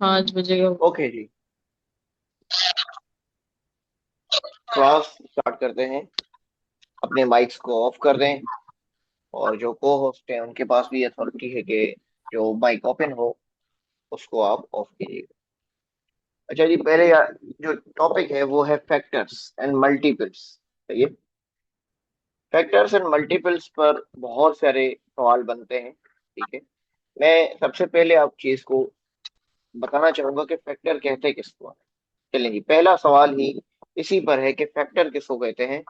5 बजे का। ओके जी, class start करते हैं। अपने माइक्स को ऑफ कर दें, और जो को होस्ट है उनके पास भी अथॉरिटी है कि जो माइक ओपन हो उसको आप ऑफ कीजिएगा। अच्छा जी, पहले जो टॉपिक है वो है फैक्टर्स एंड मल्टीपल्स। ये फैक्टर्स एंड मल्टीपल्स पर बहुत सारे सवाल बनते हैं, ठीक है। मैं सबसे पहले आप चीज को बताना चाहूंगा कि फैक्टर कहते किसको हैं। चलिए जी, पहला सवाल ही इसी पर है कि फैक्टर किसको कहते हैं।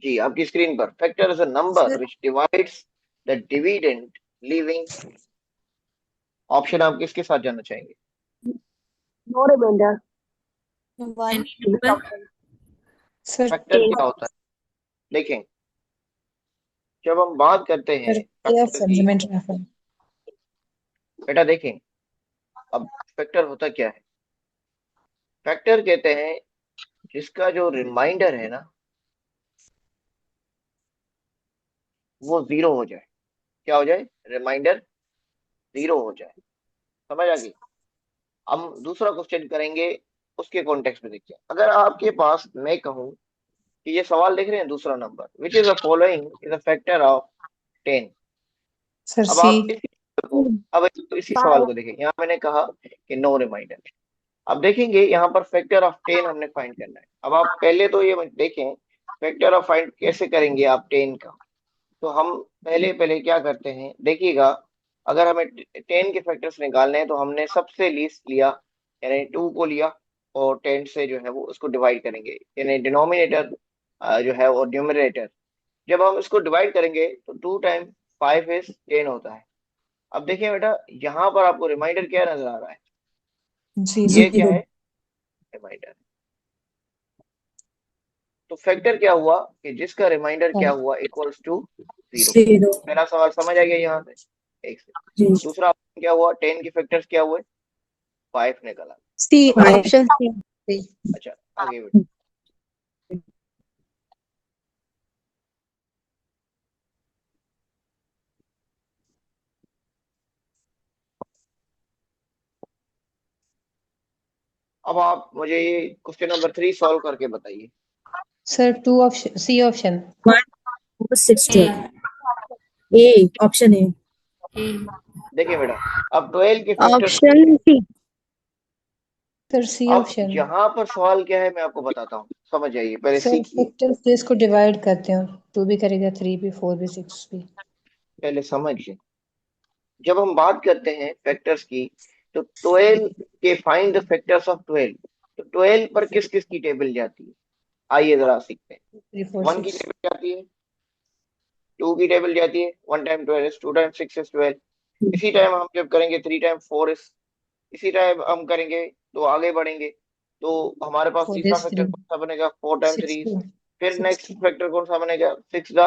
जी, आपकी स्क्रीन पर factor is a number sir which divides the dividend leaving. Option आप किसके साथ जानना चाहेंगे? No remainder. One any number. Sir factor 10 क्या होता है? देखें, जब हम बात करते हैं सर ए फैक्टर ऑप्शन की, रिमाइंडर ऑप्शन बेटा देखें, अब फैक्टर होता क्या है? फैक्टर कहते हैं जिसका जो रिमाइंडर है ना वो जीरो हो जाए। क्या हो जाए? रिमाइंडर जीरो हो जाए। समझ आ गई? हम दूसरा क्वेश्चन करेंगे, उसके कॉन्टेक्स्ट में देखिए। अगर आपके पास मैं कहूं कि ये सवाल देख रहे हैं, दूसरा number, which is the following is a factor of 10। Sir अब सी आप इसी सवाल को देखें। यहाँ मैंने कहा कि नो रिमाइंडर। अब देखेंगे यहाँ पर फैक्टर ऑफ 10 हमने फाइंड करना है। अब आप पहले तो ये देखें फैक्टर ऑफ फाइंड कैसे करेंगे आप 10 का। तो हम पहले पहले क्या करते हैं देखिएगा। अगर हमें 10 के फैक्टर्स निकालने हैं तो हमने सबसे लीस्ट लिया, यानी 2 को लिया, और 10 से जो है वो उसको डिवाइड करेंगे, यानी डिनोमिनेटर जो है और न्यूमरेटर। जब हम इसको डिवाइड करेंगे तो 2 टाइम 5 इज 10 होता है। अब देखिए बेटा, यहाँ पर आपको रिमाइंडर क्या नजर आ रहा है? जी ये क्या जीरो है? रिमाइंडर। तो फैक्टर क्या हुआ कि जिसका रिमाइंडर क्या हुआ इक्वल्स टू जीरो। जीरो पहला सवाल समझ आ गया यहाँ से? एक से। जी दूसरा option क्या हुआ? 10 के फैक्टर्स क्या हुए? 5 निकला। सी अब आप, ऑप्शन सी अच्छा आगे बढ़िए। अब आप मुझे ये क्वेश्चन नंबर 3 सॉल्व करके बताइए। Sir two option C option A. 1/16 A option A A. देखिए बेटा, अब 12 के फैक्टर्स को ऑप्शन देखें। सी सर सी अब ऑप्शन यहाँ पर सवाल क्या है मैं आपको बताता हूँ, समझ जाइए, पहले सर सीखिए। फैक्टर्स से इसको डिवाइड करते हैं, टू भी करेगा, थ्री भी, फोर भी, सिक्स भी। पहले समझिए, जब हम बात करते हैं फैक्टर्स की, तो 12 के फाइंड द फैक्टर्स ऑफ 12। तो 12 पर किस किस की टेबल जाती है? आइए जरा सीखते हैं। थ्री फोर 1 की सिक्स टेबल जाती है, 2 की टेबल जाती है, 1 टाइम 12 इज 2 टाइम 6 इज 12। इसी टाइम हम जब करेंगे 3 टाइम 4 इज, इसी टाइम हम करेंगे तो आगे बढ़ेंगे। तो हमारे पास फोर तीसरा इज फैक्टर थ्री, कौन सा बनेगा? 4 टाइम 3 सिक्स इज। टू, फिर सिक्स नेक्स्ट फैक्टर कौन सा बनेगा? 6 द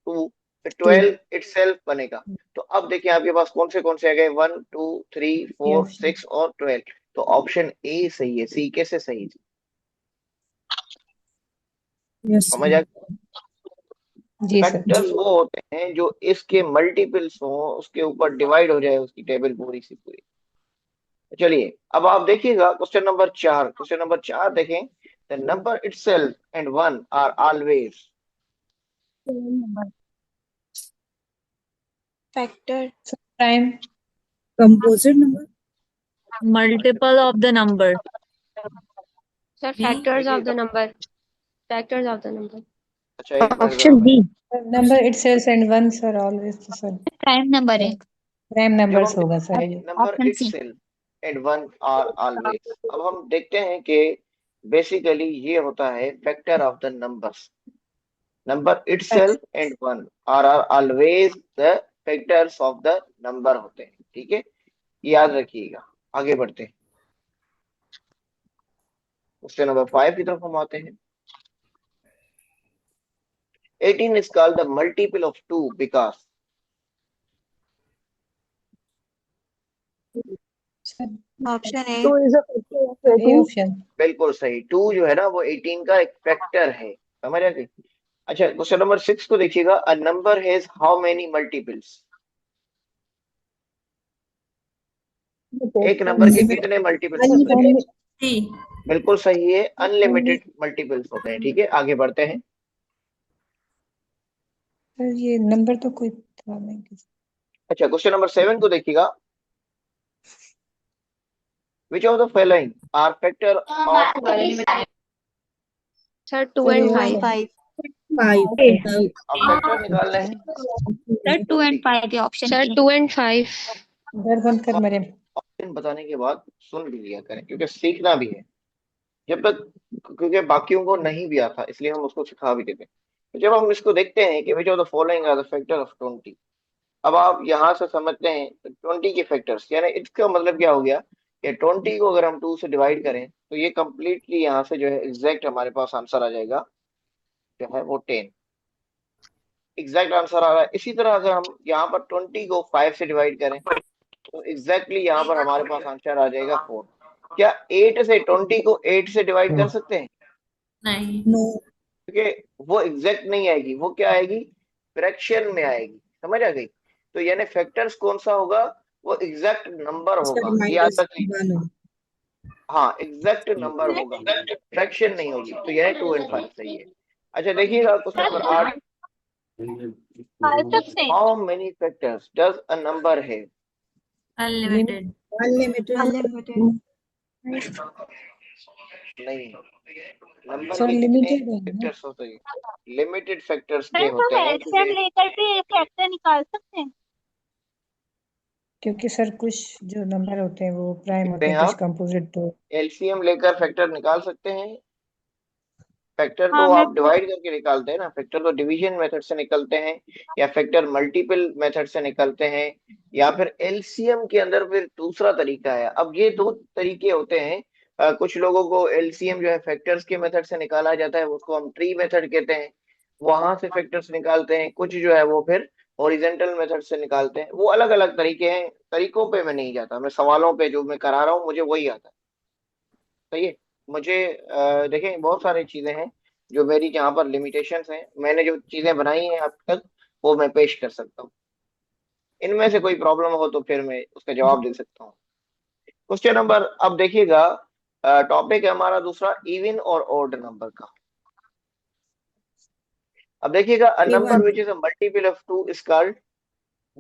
2। फिर टू 12 इटसेल्फ बनेगा। तो अब देखिए आपके पास कौन से आ गए? 1 2 3 4 ऑप्शन 6 और 12। तो ऑप्शन ए सही है। सी कैसे सही है? यस समझ आ गया? जी सर फैक्टर्स वो होते हैं जो इसके मल्टीपल्स हो, उसके ऊपर डिवाइड हो जाए उसकी टेबल पूरी सी पूरी। चलिए, अब आप देखिएगा क्वेश्चन नंबर 4 देखें। The number itself and one are always. Factor prime composite number multiple of the number. Sir, B. factors देखिए of the number. Factors of the number. अच्छा एक मिनट जरा ऑप्शन मैं, B number itself and one sir always तो sir prime number है। Prime जब हम numbers होगा देखते सर। हैं number option C. Itself and one are always, अब हम देखते हैं कि बेसिकली ये होता है factor of the numbers. Number itself and one are always the factors of the number होते हैं, ठीक है। याद रखिएगा। आगे बढ़ते हैं, क्वेश्चन नंबर 5 की तरफ हम आते हैं। 18 is called the multiple of 2 because, Option A. Two is a factor of A option बिल्कुल सही, 2 जो है ना वो 18 का एक फैक्टर है। समझ आ गई? अच्छा, क्वेश्चन नंबर 6 को देखिएगा। A number has how many multiples? एक नंबर के कितने मल्टीपल्स होते हैं? Only- बिल्कुल सही है, अनलिमिटेड मल्टीपल्स होते हैं। ठीक है, आगे बढ़ते हैं। सर ये नंबर तो कोई था नहीं अच्छा, क्वेश्चन नंबर 7 को देखिएगा। Which of the following are factor of sir 2 sir and ये 5 अब फैक्टर निकालने हैं। सर 2 and 5 के ऑप्शन सर 2 and 5 घर बंद कर मेरे ऑप्शन बताने के बाद सुन भी लिया करें, क्योंकि सीखना भी है जब तक, क्योंकि बाकियों को नहीं भी आता, इसलिए हम उसको सिखा भी देते हैं। तो जब हम इसको देखते हैं कि which of the following are the factor of 20, अब आप यहाँ से समझते हैं 20 के फैक्टर्स, यानी इसका मतलब क्या हो गया कि 20 को अगर हम 2 से डिवाइड करें तो ये कंप्लीटली यहाँ से जो है एग्जैक्ट हमारे पास आंसर आ जाएगा, जो है वो 10 एग्जैक्ट आंसर आ रहा है। इसी तरह अगर हम यहाँ पर 20 को 5 से डिवाइड करें तो एग्जैक्टली यहाँ पर हमारे पास आंसर आ जाएगा 4। क्या 8 से 20 को 8 से डिवाइड कर सकते हैं? नहीं। क्योंकि वो एग्जैक्ट नहीं आएगी, वो क्या आएगी, फ्रैक्शन में आएगी। समझ आ गई? तो यानी फैक्टर्स कौन सा होगा, वो एग्जैक्ट नंबर होगा, ये याद रखिए। हाँ, एग्जैक्ट नंबर होगा, फ्रैक्शन नहीं होगी। तो यह 2 and 5 सही है। अच्छा देखिएगा question number 8, how many factors does a number है? अनलिमिटेड। नहीं, नंबर सर के कितने लिमिटेड है ना फैक्टर्स होते हैं? लिमिटेड फैक्टर्स के सर होते तो हैं, एलसीएम क्योंकि लेकर भी फैक्टर निकाल सकते हैं। क्योंकि सर कुछ जो नंबर होते हैं वो प्राइम देखते होते हैं हैं कुछ आप कंपोजिट तो एलसीएम लेकर फैक्टर निकाल सकते हैं। फैक्टर तो हाँ मैं आप डिवाइड करके निकालते हैं ना, फैक्टर तो डिवीजन मेथड से निकलते हैं, या फैक्टर मल्टीपल मेथड से निकलते हैं, या फिर एलसीएम के अंदर फिर दूसरा तरीका है। अब ये दो तरीके होते हैं। कुछ लोगों को एलसीएम जो है फैक्टर्स के मेथड से निकाला जाता है, उसको हम ट्री मेथड कहते हैं, वहां से फैक्टर्स निकालते हैं। कुछ जो है वो फिर हॉरिजेंटल मेथड से निकालते हैं। वो अलग अलग तरीके हैं, तरीकों पे मैं नहीं जाता, मैं सवालों पे जो मैं करा रहा हूँ मुझे वही आता है। सही है। मुझे देखें, बहुत सारी चीजें हैं जो मेरी यहाँ पर लिमिटेशंस हैं, मैंने जो चीजें बनाई हैं अब तक वो मैं पेश कर सकता हूँ। इनमें से कोई प्रॉब्लम हो तो फिर मैं उसका जवाब दे सकता हूँ। क्वेश्चन नंबर, अब देखिएगा, टॉपिक है हमारा दूसरा, इवन और ऑड नंबर का। अब देखिएगा, a number which is a multiple of 2 is called,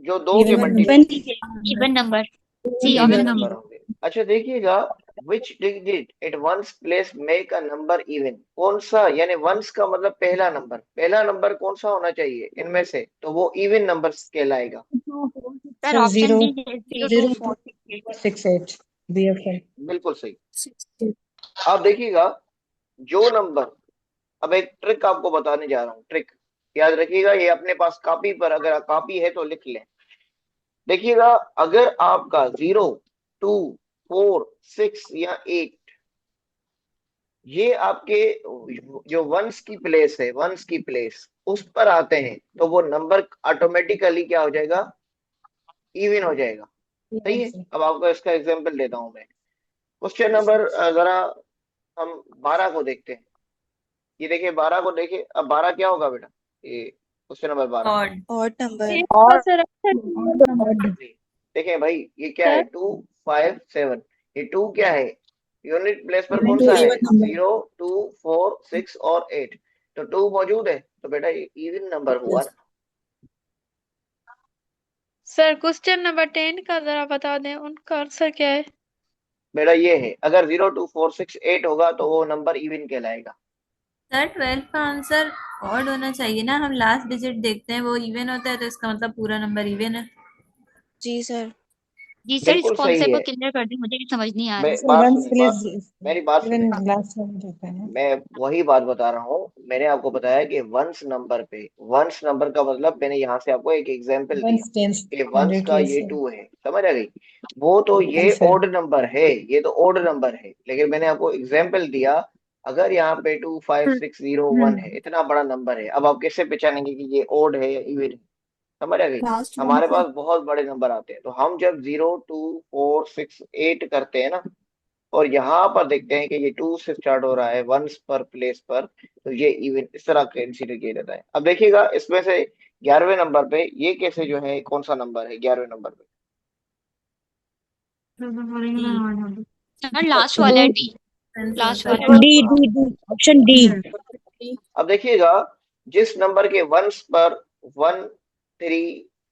जो दो के मल्टीपल इवन नंबर। जी इवन इवन नंबर नंबर। होंगे। अच्छा देखिएगा, which digit at ones place make a number even, कौन सा, यानी वंस का मतलब पहला नंबर कौन सा होना चाहिए इनमें से, तो वो इवन नंबर कहलाएगा। सर सर ऑप्शन जीरो दीजिए 0 2 4 6 8। 6 8 BFL बिल्कुल सही। अब देखिएगा, जो नंबर, अब एक ट्रिक आपको बताने जा रहा हूँ, ट्रिक याद रखिएगा, ये अपने पास कॉपी पर, अगर कॉपी है तो लिख लें। देखिएगा, अगर आपका 0 2 4 6 या 8 ये आपके जो वंस की प्लेस है, वंस की प्लेस उस पर आते हैं, तो वो नंबर ऑटोमेटिकली क्या हो जाएगा, इवन हो जाएगा। सही है। अब आपको इसका एग्जांपल देता हूं मैं। क्वेश्चन नंबर जरा हम 12 को देखते हैं। ये देखिए 12 को देखिए, अब 12 क्या होगा बेटा, ये question number 12 odd. odd number और देखें भाई, ये क्या है, 2 5 7, ये 2 क्या है, यूनिट प्लेस पर कौन टू सा है, इवन नंबर 0 2 4 6 और 8, तो 2 मौजूद है, तो बेटा ये इवन नंबर हुआ ना। सर क्वेश्चन नंबर 10 का जरा बता दें उनका आंसर क्या है। बेटा ये है, अगर 0 2 4 6 8 होगा तो वो नंबर इवन कहलाएगा। सर 12 का आंसर ऑड होना चाहिए ना, हम लास्ट डिजिट देखते हैं वो इवन होता है तो इसका मतलब पूरा नंबर इवन है। जी सर जी सर, इस बिल्कुल सही कॉन्सेप्ट को है। क्लियर कर दी, मुझे भी समझ नहीं आ रहा। मैं सर बात वंस सुने, प्लेस मेरी बात सुने, इवन लास्ट वन रहता है ना मैं वही बात बता रहा हूँ। मैंने आपको बताया कि वंस नंबर पे, वंस नंबर का मतलब मैंने यहाँ से आपको एक एग्जांपल दिया वंस टेंस कि वंस का 100 ये सर 2 है, समझ आ गई। वो तो ये जी सर ओड नंबर है, ये तो ओड नंबर है, लेकिन मैंने आपको एग्जांपल दिया। अगर यहाँ पे 2 5 6 0 1 है, इतना बड़ा नंबर है, अब आप कैसे पहचानेंगे कि ये ओड है या इवन है? समझ आ गई। लास्ट वन हमारे पास बहुत बड़े नंबर आते हैं, तो हम जब 0 2 4 6 8 करते हैं ना, और यहाँ पर देखते हैं कि ये 2 से स्टार्ट हो रहा है वंस पर प्लेस पर, तो ये इवन इस तरह कंसीडर किया जाता है। अब देखिएगा, इसमें से 11वें नंबर पे ये कैसे जो है, कौन सा नंबर है 11वें नंबर पे, सर लास्ट वाला है डी, लास्ट वाला First D one। D D option D. अब देखिएगा, जिस नंबर के वंस पर 1 3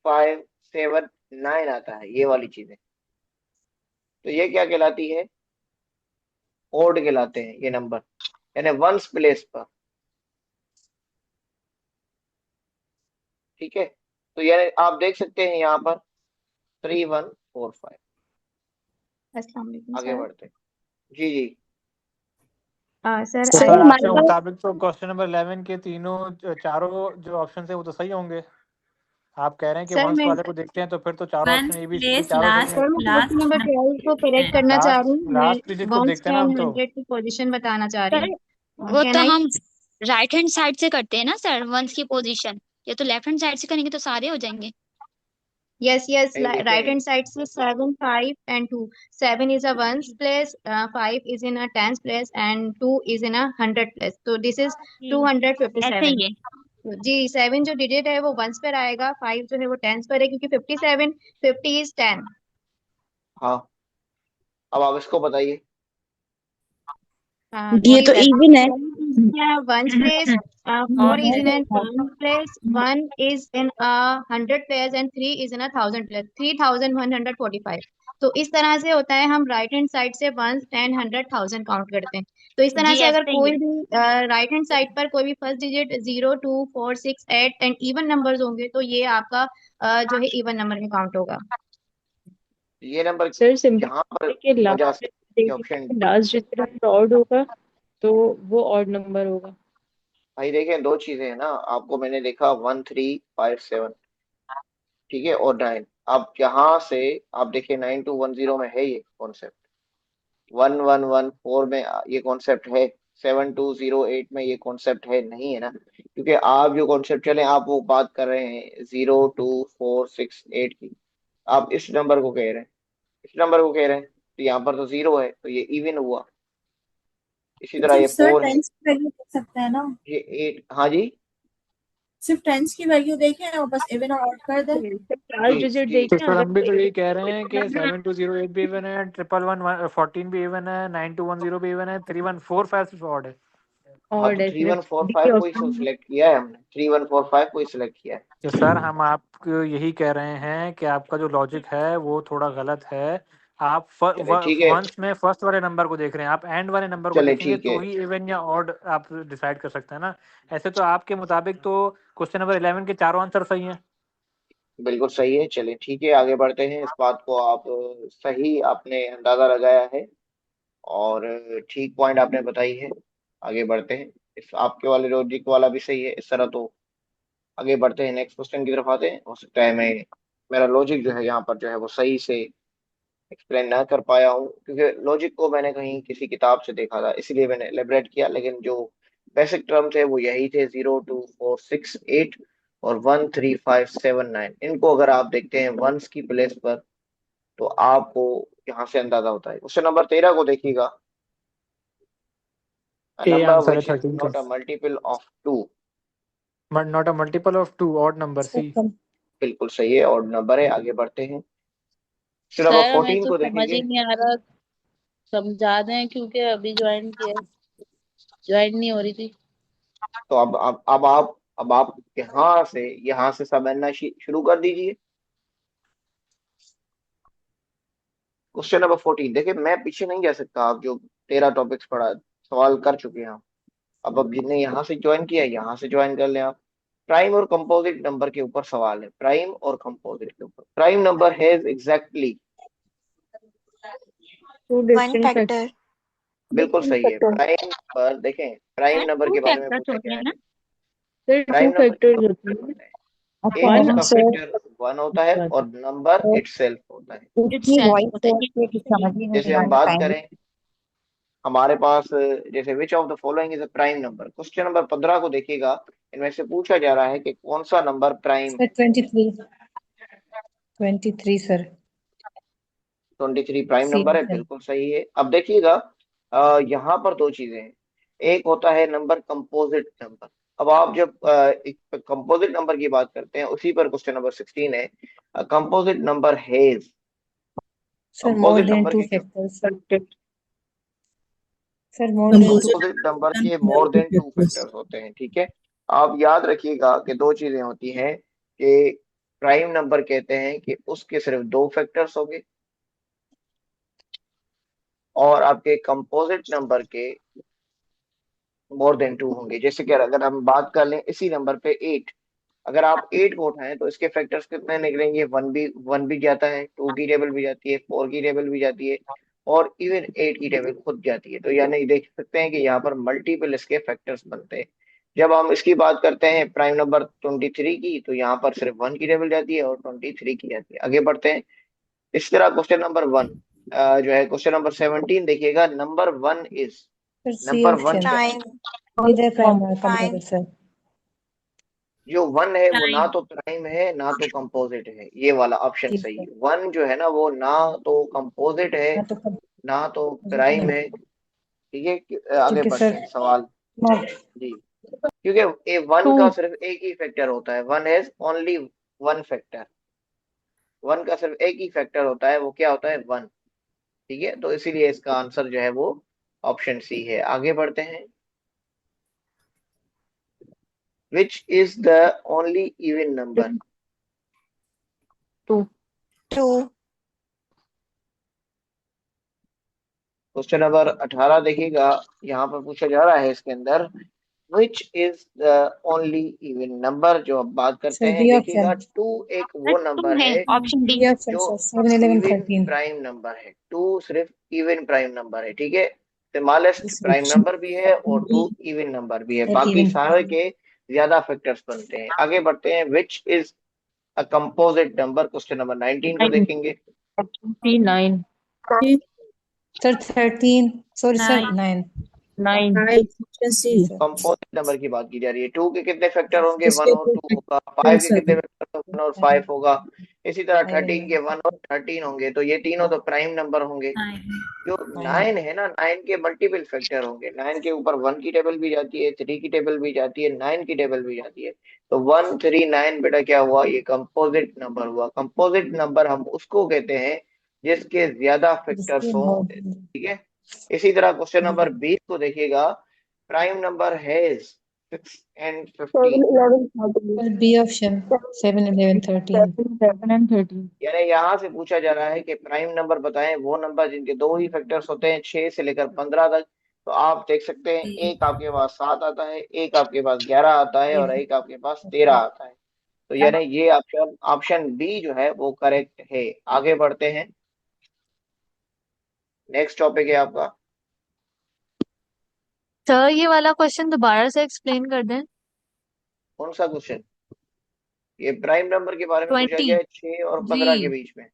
5 7 9 आता है, ये वाली चीजें, तो ये क्या कहलाती है? ओड कहलाते हैं ये नंबर, यानी वंस प्लेस पर। ठीक है, तो यानी आप देख सकते हैं यहाँ पर 3 1 4 5। अस्सलाम वालेकुम आगे सर। बढ़ते हैं। जी जी। सर तो आई सर आपके मुताबिक तो क्वेश्चन नंबर 11 के चारों जो ऑप्शन है वो तो सही होंगे। आप कह रहे हैं कि सर वंस मैं वाले को देखते हैं तो फिर तो चारों once option A B C D place चारों सही लास्ट हैं। सर मैं लास्ट क्वेश्चन नंबर 12 को करेक्ट करना चाह रही हूँ। मैं लास्ट डिजिट को वंस देखते हैं ना हम एंड तो। 100 की पोजीशन बताना चाह रही सर हूँ। वो कैन तो आई? हम राइट हैंड साइड से करते हैं ना सर, वंस की पोजीशन। ये तो लेफ्ट हैंड साइड से करेंगे तो सारे हो जाएंगे। यस यस, नहीं राइट हैंड देखें, साइड से 7 5 and 2। 7 is a ones place, 5 is in a tens place and 2 is in a hundred place। तो दिस इज ऐसे 257। ही है। तो जी 7 जो डिजिट है वो वंस पर आएगा, 5 जो है वो टेंस पर है, क्योंकि 57 50 is 10। हाँ। अब आप इसको बताइए। ये तो इवन है। Ones place, 4 is in a tens place, 1 is in a hundred place and 3 is in a thousand place। 3145। तो इस तरह से होता है, हम राइट हैंड साइड से 1 10 100 1000 काउंट करते हैं। तो इस तरह जी से अगर ऐसे ही कोई है। भी राइट हैंड साइड पर कोई भी first digit 0 2 4 6 8 and even numbers होंगे तो ये आपका जो है इवन नंबर में काउंट होगा। ये नंबर सर सिंपल यहाँ पर के वजह लास्ट से ये ऑप्शन, लास्ट डिजिट ऑड होगा तो वो ऑड नंबर होगा। भाई देखें, दो चीजें हैं ना, आपको मैंने देखा 1 3 5 7, ठीक है, और 9। अब यहाँ से आप देखिए 9210 में है ये कॉन्सेप्ट, 1114 में ये कॉन्सेप्ट है, 7208 में ये कॉन्सेप्ट है नहीं, है ना? क्योंकि आप जो कॉन्सेप्ट चले, आप वो बात कर रहे हैं 0 2 4 6 8 की। आप इस नंबर को कह रहे हैं, इस नंबर को कह रहे हैं, तो यहाँ पर तो 0 है तो ये इवन हुआ। इसी तरह ये सर 4 है, टेंस की वैल्यू देख सकते हैं ना, ये 8। हाँ जी सिर्फ टेंस की वैल्यू देखें और बस इवन और ऑड कर दें। लास्ट डिजिट जी। तो देखते सर हैं हम भी तो यही कह रहे हैं कि 7208 भी इवन है, 1114 भी इवन है, 9210 भी इवन है, 3145 सिर्फ ऑड है। हाँ, ऑड तो है सिर्फ 3145 को ही सिलेक्ट किया है हमने, 3145 को ही सिलेक्ट किया है। तो सर हम आपको यही कह रहे हैं कि आपका जो लॉजिक है वो थोड़ा गलत है। आप चले ठीक है, वंस में फर्स्ट वाले नंबर को देख रहे हैं, आप एंड वाले नंबर को चले देखेंगे ठीक है, तो ही इवन या ऑड आप डिसाइड कर सकते हैं ना। ऐसे तो आपके मुताबिक तो क्वेश्चन नंबर 11 के चारों आंसर सही हैं। बिल्कुल सही है। चले ठीक है, आगे बढ़ते हैं। इस बात को आप सही आपने अंदाजा लगाया है और ठीक पॉइंट आपने बताई है। आगे बढ़ते हैं, इस आपके वाले लॉजिक वाला भी सही है इस तरह। तो आगे बढ़ते हैं, नेक्स्ट क्वेश्चन की तरफ आते हैं। हो सकता है मैं मेरा लॉजिक जो है यहाँ पर जो है वो सही से एक्सप्लेन ना कर पाया हूँ, क्योंकि लॉजिक को मैंने कहीं किसी किताब से देखा था, इसलिए मैंने एलेबरेट किया। लेकिन जो बेसिक टर्म थे वो यही थे, 0 2 4 6 8 और 1 3 5 7 9। इनको अगर आप देखते हैं वंस की प्लेस पर तो आपको यहाँ से अंदाजा होता है। क्वेश्चन नंबर 13 को देखिएगा, ए नंबर आंसर है विच इज 13 का, not a multiple of 2। Not a multiple of 2, odd number C. बिल्कुल सही है, और नंबर है। आगे बढ़ते हैं, क्वेश्चन नंबर सर हमें 14 तो को समझ ही देखेंगे। नहीं आ रहा, समझा दें क्योंकि अभी ज्वाइन किया, ज्वाइन नहीं हो रही थी। तो अब आप यहाँ से समझना शुरू कर दीजिए। क्वेश्चन नंबर 14 देखिए, मैं पीछे नहीं जा सकता, आप जो 13 टॉपिक्स पढ़ा सवाल कर चुके हैं आप। अब जिनने यहाँ से ज्वाइन किया यहाँ से ज्वाइन कर लें आप। प्राइम और कंपोजिट नंबर के ऊपर सवाल है, प्राइम और कंपोजिट के ऊपर। Prime number has exactly, one factor. बिल्कुल सही है। प्राइम नंबर देखें, प्राइम नंबर के बारे में पूछा होते गया हैं है। ना। Sir prime two number factors होते हैं। एक उसका फैक्टर 1 होता है और नंबर इटसेल्फ होता है। Itself होता है। जैसे हम बात करें, हमारे पास जैसे विच of the following is a prime number. Question number 15 को देखिएगा, इनमें से पूछा जा रहा है कि कौन सा नंबर प्राइम है। 23 सर। 23 प्राइम सी नंबर है, सर। बिल्कुल सही है। अब देखिएगा, यहाँ पर दो चीजें हैं। एक होता है नंबर कंपोजिट नंबर। अब आप जब एक कंपोजिट नंबर की बात करते हैं, उसी पर क्वेश्चन नंबर 16 है। Composite number has, Sir, more composite than number two के क्या factors. Sir, more than two. Composite number के मोर देन टू फैक्टर्स होते हैं, ठीक है। आप याद रखिएगा कि दो चीजें होती हैं कि प्राइम नंबर कहते हैं कि उसके सिर्फ दो फैक्टर्स होंगे, और आपके कंपोजिट नंबर के मोर देन टू होंगे। जैसे कि अगर हम बात कर लें इसी नंबर पे 8, अगर आप 8 को उठाएं तो इसके फैक्टर्स कितने निकलेंगे? वन भी जाता है, 2 की टेबल भी जाती है, 4 की टेबल भी जाती है, और इवन 8 की टेबल खुद जाती है। तो यानी देख सकते हैं कि यहाँ पर मल्टीपल इसके फैक्टर्स बनते हैं। जब हम इसकी बात करते हैं प्राइम नंबर 23 की, तो यहाँ पर सिर्फ 1 की टेबल जाती है और 23 की जाती है। आगे बढ़ते हैं। इस तरह क्वेश्चन नंबर 1 जो है, क्वेश्चन नंबर 17 देखिएगा। Number 1 is, Sir, C number 1 option. क्या है? Neither prime nor composite, sir. जो 1 है वो ना प्राइम तो प्राइम है ना तो कंपोजिट है, ये वाला ऑप्शन ठीक सही है। है। 1 जो है ना वो ना तो कंपोजिट है हाँ तो ना तो composite प्राइम है। है, ठीक है। आगे क्योंकि बढ़ते सर हैं सवाल जी। क्योंकि ये 1 का सिर्फ एक ही फैक्टर होता है, 1 हैज ओनली 1 फैक्टर। 1 का सिर्फ एक ही फैक्टर होता है, वो क्या होता है? 1, ठीक है। तो इसीलिए इसका आंसर जो है वो ऑप्शन सी है। आगे बढ़ते हैं। Which is the only even number? 2. Question number 18 देखिएगा। यहाँ पर पूछा जा रहा है इसके अंदर, which is the only even number. जो हम बात करते सर हैं, बी देखिएगा ऑप्शन। 2 एक वो नंबर है है ऑप्शन डी। बी ऑप्शन जो सर 7, 11, इवन 13. प्राइम नंबर है। 2 सिर्फ इवन प्राइम नंबर है, ठीक है। स्मॉलेस्ट इस प्राइम नंबर भी है और 2 इवन नंबर भी है, बाकी even सारे के ज्यादा फैक्टर्स बनते हैं। आगे बढ़ते हैं। Which is a composite number, question number 19 को देखेंगे। 9. Sir 13, sorry sir 9 9. 9. Option C. Composite number की बात की जा रही है। 2 के कितने फैक्टर होंगे? 1 इसके और 2 होगा। 5 के कितने फैक्टर? 1 और 5 होगा। इसी तरह 13 के 1 और 13 होंगे। तो ये तीनों तो प्राइम नंबर होंगे। 9 जो 9 है ना, 9 के मल्टीपल फैक्टर होंगे। 9 के ऊपर 1 की टेबल भी जाती है, 3 की टेबल भी जाती है, 9 की टेबल भी जाती है। तो 1 3 9 बेटा क्या हुआ? ये कंपोजिट नंबर हुआ। कंपोजिट नंबर हम उसको कहते हैं जिसके ज्यादा फैक्टर्स जिसके हो, more ठीक है। इसी तरह क्वेश्चन नंबर 20 को देखिएगा। Prime number has 6 and 15, sir B option 7, 11, 13. 7 and 13. यानी यहाँ से पूछा जा रहा है कि प्राइम नंबर बताएं वो नंबर जिनके दो ही फैक्टर्स होते हैं, 6 से लेकर 15 तक। तो आप देख सकते हैं, एक आपके पास 7 आता है, एक आपके पास 11 आता है, और एक आपके पास 13 आता है। तो यानी ये ऑप्शन ऑप्शन बी जो है वो करेक्ट है। आगे बढ़ते हैं। नेक्स्ट टॉपिक है आपका। सर ये वाला क्वेश्चन दोबारा से एक्सप्लेन कर दें। कौन सा क्वेश्चन? ये प्राइम नंबर के बारे में पूछा 20 गया है, 6 और 15 के जी। बीच में।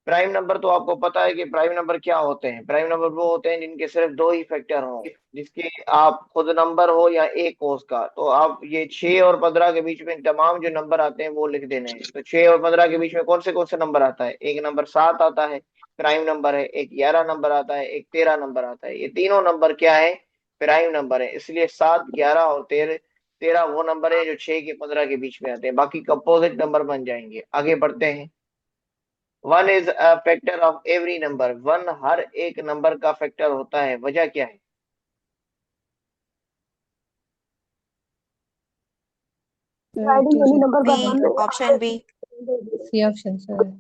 प्राइम नंबर तो आपको पता है कि प्राइम नंबर क्या होते हैं। प्राइम नंबर वो होते हैं जिनके सिर्फ दो ही फैक्टर हों, जिसके आप खुद नंबर हो या एक हो उसका। तो आप ये 6 और 15 के बीच में तमाम जो नंबर आते हैं वो लिख देने हैं। तो 6 और 15 के बीच में कौन से नंबर आता है? एक नंबर 7 आता है, प्राइम नंबर है। एक 11 नंबर आता है, एक 13 नंबर आता है। ये तीनों नंबर क्या है? प्राइम नंबर है। इसलिए 7, 11 और 13 वो नंबर है जो 6 के 15 के बीच में आते हैं। बाकी कंपोजिट नंबर बन जाएंगे। आगे बढ़ते हैं। 1 is a factor of every number. 1 हर एक नंबर का फैक्टर होता है। वजह क्या है? Option B. C option sir.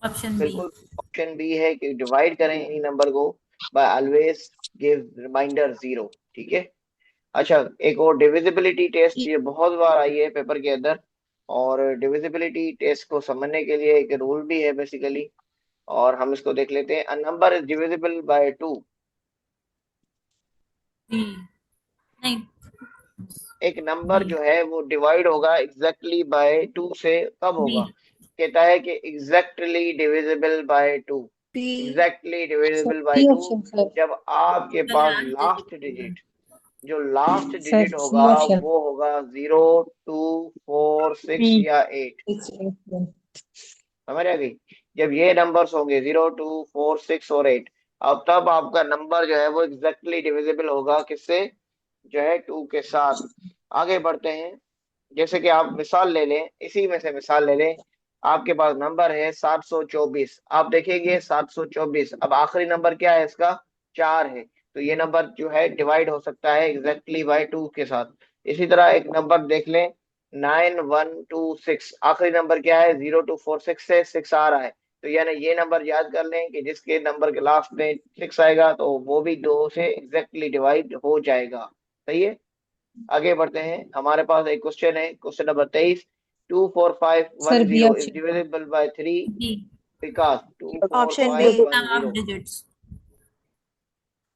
Option B. बिल्कुल ऑप्शन बी है कि डिवाइड करें इन्हीं नंबर को बाय ऑलवेज गिव रिमाइंडर 0, ठीक है। अच्छा, एक और डिविजिबिलिटी टेस्ट, ये बहुत बार आई है पेपर के अंदर। और डिविजिबिलिटी टेस्ट को समझने के लिए एक रूल भी है बेसिकली, और हम इसको देख लेते हैं। A number is divisible by 2। नहीं, एक नंबर जो है वो डिवाइड होगा एग्जैक्टली बाय 2 से। कब बी। होगा? कहता है कि exactly divisible by 2। Exactly sir divisible by C 2 option sir. जब आपके द पास लास्ट लास्ट डिजिट। डिजिट, जो लास्ट सर डिजिट सी होगा ऑप्शन वो होगा 0 2 4 6 3. या 8। 6, 8. समझ आ गई? जब ये नंबर्स होंगे 0 2 4 6 और 8, अब तब आपका नंबर जो है वो एग्जैक्टली डिविजिबल होगा किससे? जो है 2 के साथ। आगे बढ़ते हैं। जैसे कि आप मिसाल ले लें, इसी में से मिसाल ले लें। आपके पास नंबर है 724। आप देखेंगे 724, अब आखिरी नंबर क्या है इसका, 4 है, तो ये नंबर जो है डिवाइड हो सकता है एग्जैक्टली बाय 2 के साथ। इसी तरह एक नंबर देख लें 9126, आखिरी नंबर क्या है, 0246 से 6 आ रहा है, तो यानी ये नंबर याद कर लें कि जिसके नंबर के लास्ट में 6 आएगा तो वो भी 2 से एग्जैक्टली डिवाइड हो जाएगा। सही है, आगे बढ़ते हैं। हमारे पास एक क्वेश्चन है, question number 23। Sir B 24510 is option. Divisible by 3 B, because option B. Sum of 24510। Digits.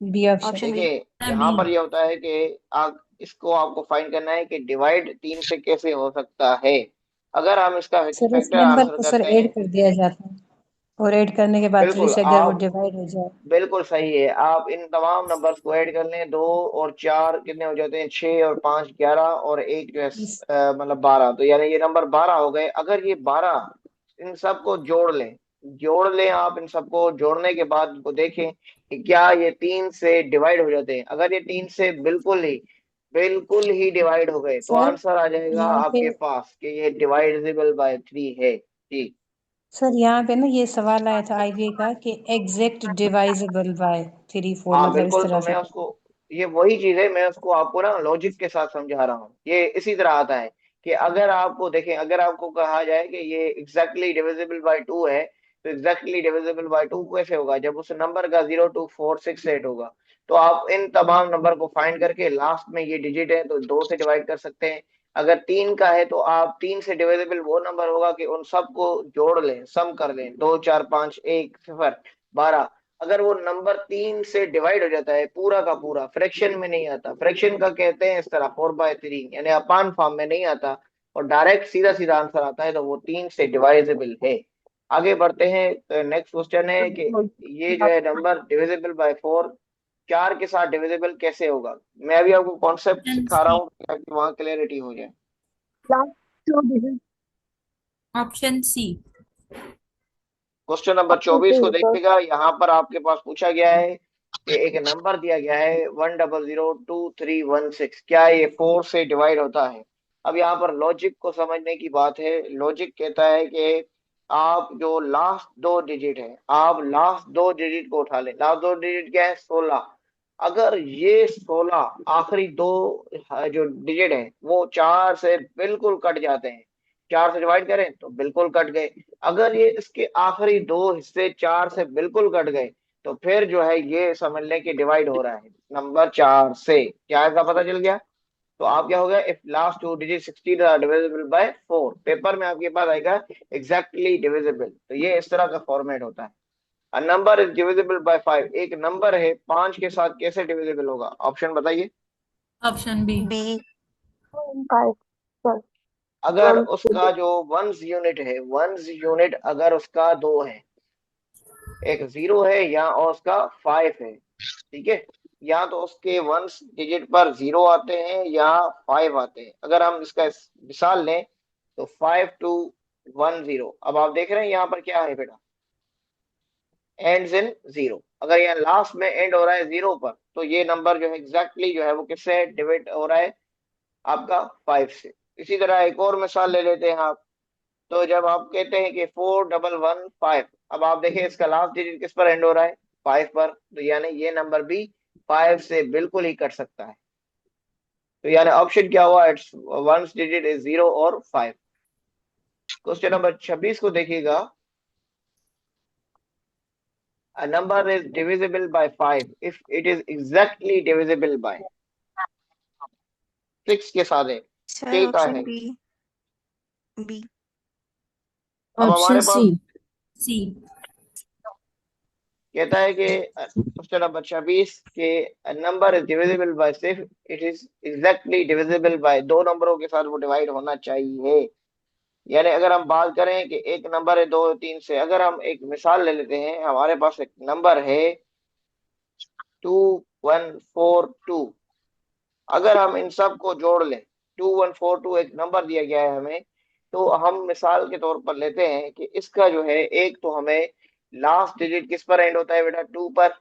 B option. Option B. देखिए यहाँ बी, पर ये होता है कि आप इसको आपको फाइंड करना है कि डिवाइड 3 से कैसे हो सकता है। अगर हम इसका सर इस फैक्टर नंबर आंसर को सर करते ऐड हैं, कर दिया जाता है, और ऐड करने के बाद 3 बिल्कुल से अगर वो आप, डिवाइड हो जाए। बिल्कुल सही है, आप इन तमाम नंबर्स को ऐड कर लें, 2 और 4 कितने हो जाते हैं, 6 और 5 11, और एक जो है इस मतलब 12, तो यानी ये नंबर 12 हो गए। अगर ये 12 इन सबको जोड़ लें आप इन सबको जोड़ने के बाद इनको देखें कि क्या ये 3 से डिवाइड हो जाते हैं। अगर ये 3 से बिल्कुल ही डिवाइड हो गए तो सर आंसर आ जाएगा यहाँ पे आपके पास कि ये डिवाइडेबल बाय 3 है जी। सर यहाँ पे ना ये सवाल आया था आईवीए का कि एग्जैक्ट डिवाइजेबल बाय 3 4, हाँ मतलब इस बिल्कुल, तो तरह मैं से। उसको, ये वही चीज है, मैं उसको आपको ना लॉजिक के साथ समझा रहा हूँ। ये इसी तरह आता है कि अगर आपको देखें, अगर आपको कहा जाए कि ये एग्जैक्टली डिविजिबल बाय 2 है, तो एग्जैक्टली डिविजिबल बाय 2 कैसे होगा, जब उस नंबर का 02468 होगा। तो आप इन तमाम नंबर को फाइंड करके लास्ट में ये डिजिट है तो 2 से डिवाइड कर सकते हैं। अगर 3 का है तो आप 3 से डिविजिबल वो नंबर होगा कि उन सबको जोड़ लें, सम कर लें, 2 4 5 1 0 12। अगर वो नंबर 3 से डिवाइड हो जाता है पूरा का पूरा, फ्रैक्शन में नहीं आता, फ्रैक्शन का कहते हैं इस तरह 4/3, यानी अपान फॉर्म में नहीं आता और डायरेक्ट सीधा सीधा आंसर आता है, तो वो 3 से डिवाइजेबल है। आगे बढ़ते हैं, नेक्स्ट क्वेश्चन है कि ये जो है नंबर डिविजिबल बाय 4, 4 के साथ डिविजिबल कैसे होगा। मैं अभी आपको कॉन्सेप्ट ऑप्शन सिखा रहा सी। हूँ ताकि वहां क्लैरिटी हो जाए। Option C. क्वेश्चन नंबर 24 को देखिएगा, यहाँ पर आपके पास पूछा गया है कि एक नंबर दिया गया है 1002316, क्या ये 4 से डिवाइड होता है। अब यहाँ पर लॉजिक को समझने की बात है। लॉजिक कहता है कि आप जो लास्ट 2 डिजिट है, आप लास्ट 2 डिजिट को उठा लें। लास्ट 2 डिजिट क्या है, 16। अगर ये 16 आखिरी 2 जो डिजिट है वो 4 से बिल्कुल कट जाते हैं, 4 से डिवाइड करें तो बिल्कुल कट गए। अगर ये इसके आखिरी 2 हिस्से 4 से बिल्कुल कट गए तो फिर जो है ये समझ लें कि डिवाइड हो रहा है नंबर 4 से। क्या इसका पता चल गया। तो आप क्या हो गया, if last 2 digit 16 are divisible by 4, paper में आपके पास आएगा एग्जैक्टली डिविजिबल। तो ये इस तरह का फॉर्मेट होता है। A number is divisible bye 5, एक नंबर है 5 के साथ कैसे डिविजिबल होगा, ऑप्शन बताइए। Option B. बी। अगर उसका जो वंस यूनिट है, वंस यूनिट अगर उसका 2 है, एक 0 है या और उसका 5 है, ठीक है, या तो उसके वंस डिजिट पर 0 आते हैं या 5 आते हैं। अगर हम इसका मिसाल लें तो 5210, अब आप देख रहे हैं यहाँ पर क्या है बेटा, एंड्स इन 0। अगर यहाँ लास्ट में एंड हो रहा है 0 पर तो ये नंबर जो है एग्जैक्टली जो है वो किससे डिवाइड हो रहा है, आपका 5 से। इसी तरह एक और मिसाल ले लेते हैं आप। तो जब आप कहते हैं कि 4115, अब आप देखें इसका लास्ट डिजिट किस पर एंड हो रहा है, 5 पर, तो यानी ये नंबर भी 5 से बिल्कुल ही कट सकता है। तो यानी ऑप्शन क्या हुआ, इट्स वंस डिजिट इज 0 और 5। क्वेश्चन नंबर 26 को देखिएगा। A number is divisible by 5 if it is exactly divisible by 6 के साथ है, सर 6 का ऑप्शन है। बी। बी। अब हमारे ऑप्शन पास सी। सी। कहता है कि क्वेश्चन नंबर 26 के number is divisible bye 6, it is exactly divisible by, 2 नंबरों के साथ वो डिवाइड होना चाहिए। यानी अगर हम बात करें कि एक नंबर है 2 3 से, अगर हम एक मिसाल ले लेते हैं, हमारे पास एक नंबर है 2142, अगर हम इन सब को जोड़ लें, 2142 एक नंबर दिया गया है हमें, तो हम मिसाल के तौर पर लेते हैं कि इसका जो है एक तो हमें लास्ट डिजिट किस पर एंड होता है बेटा, 2 पर।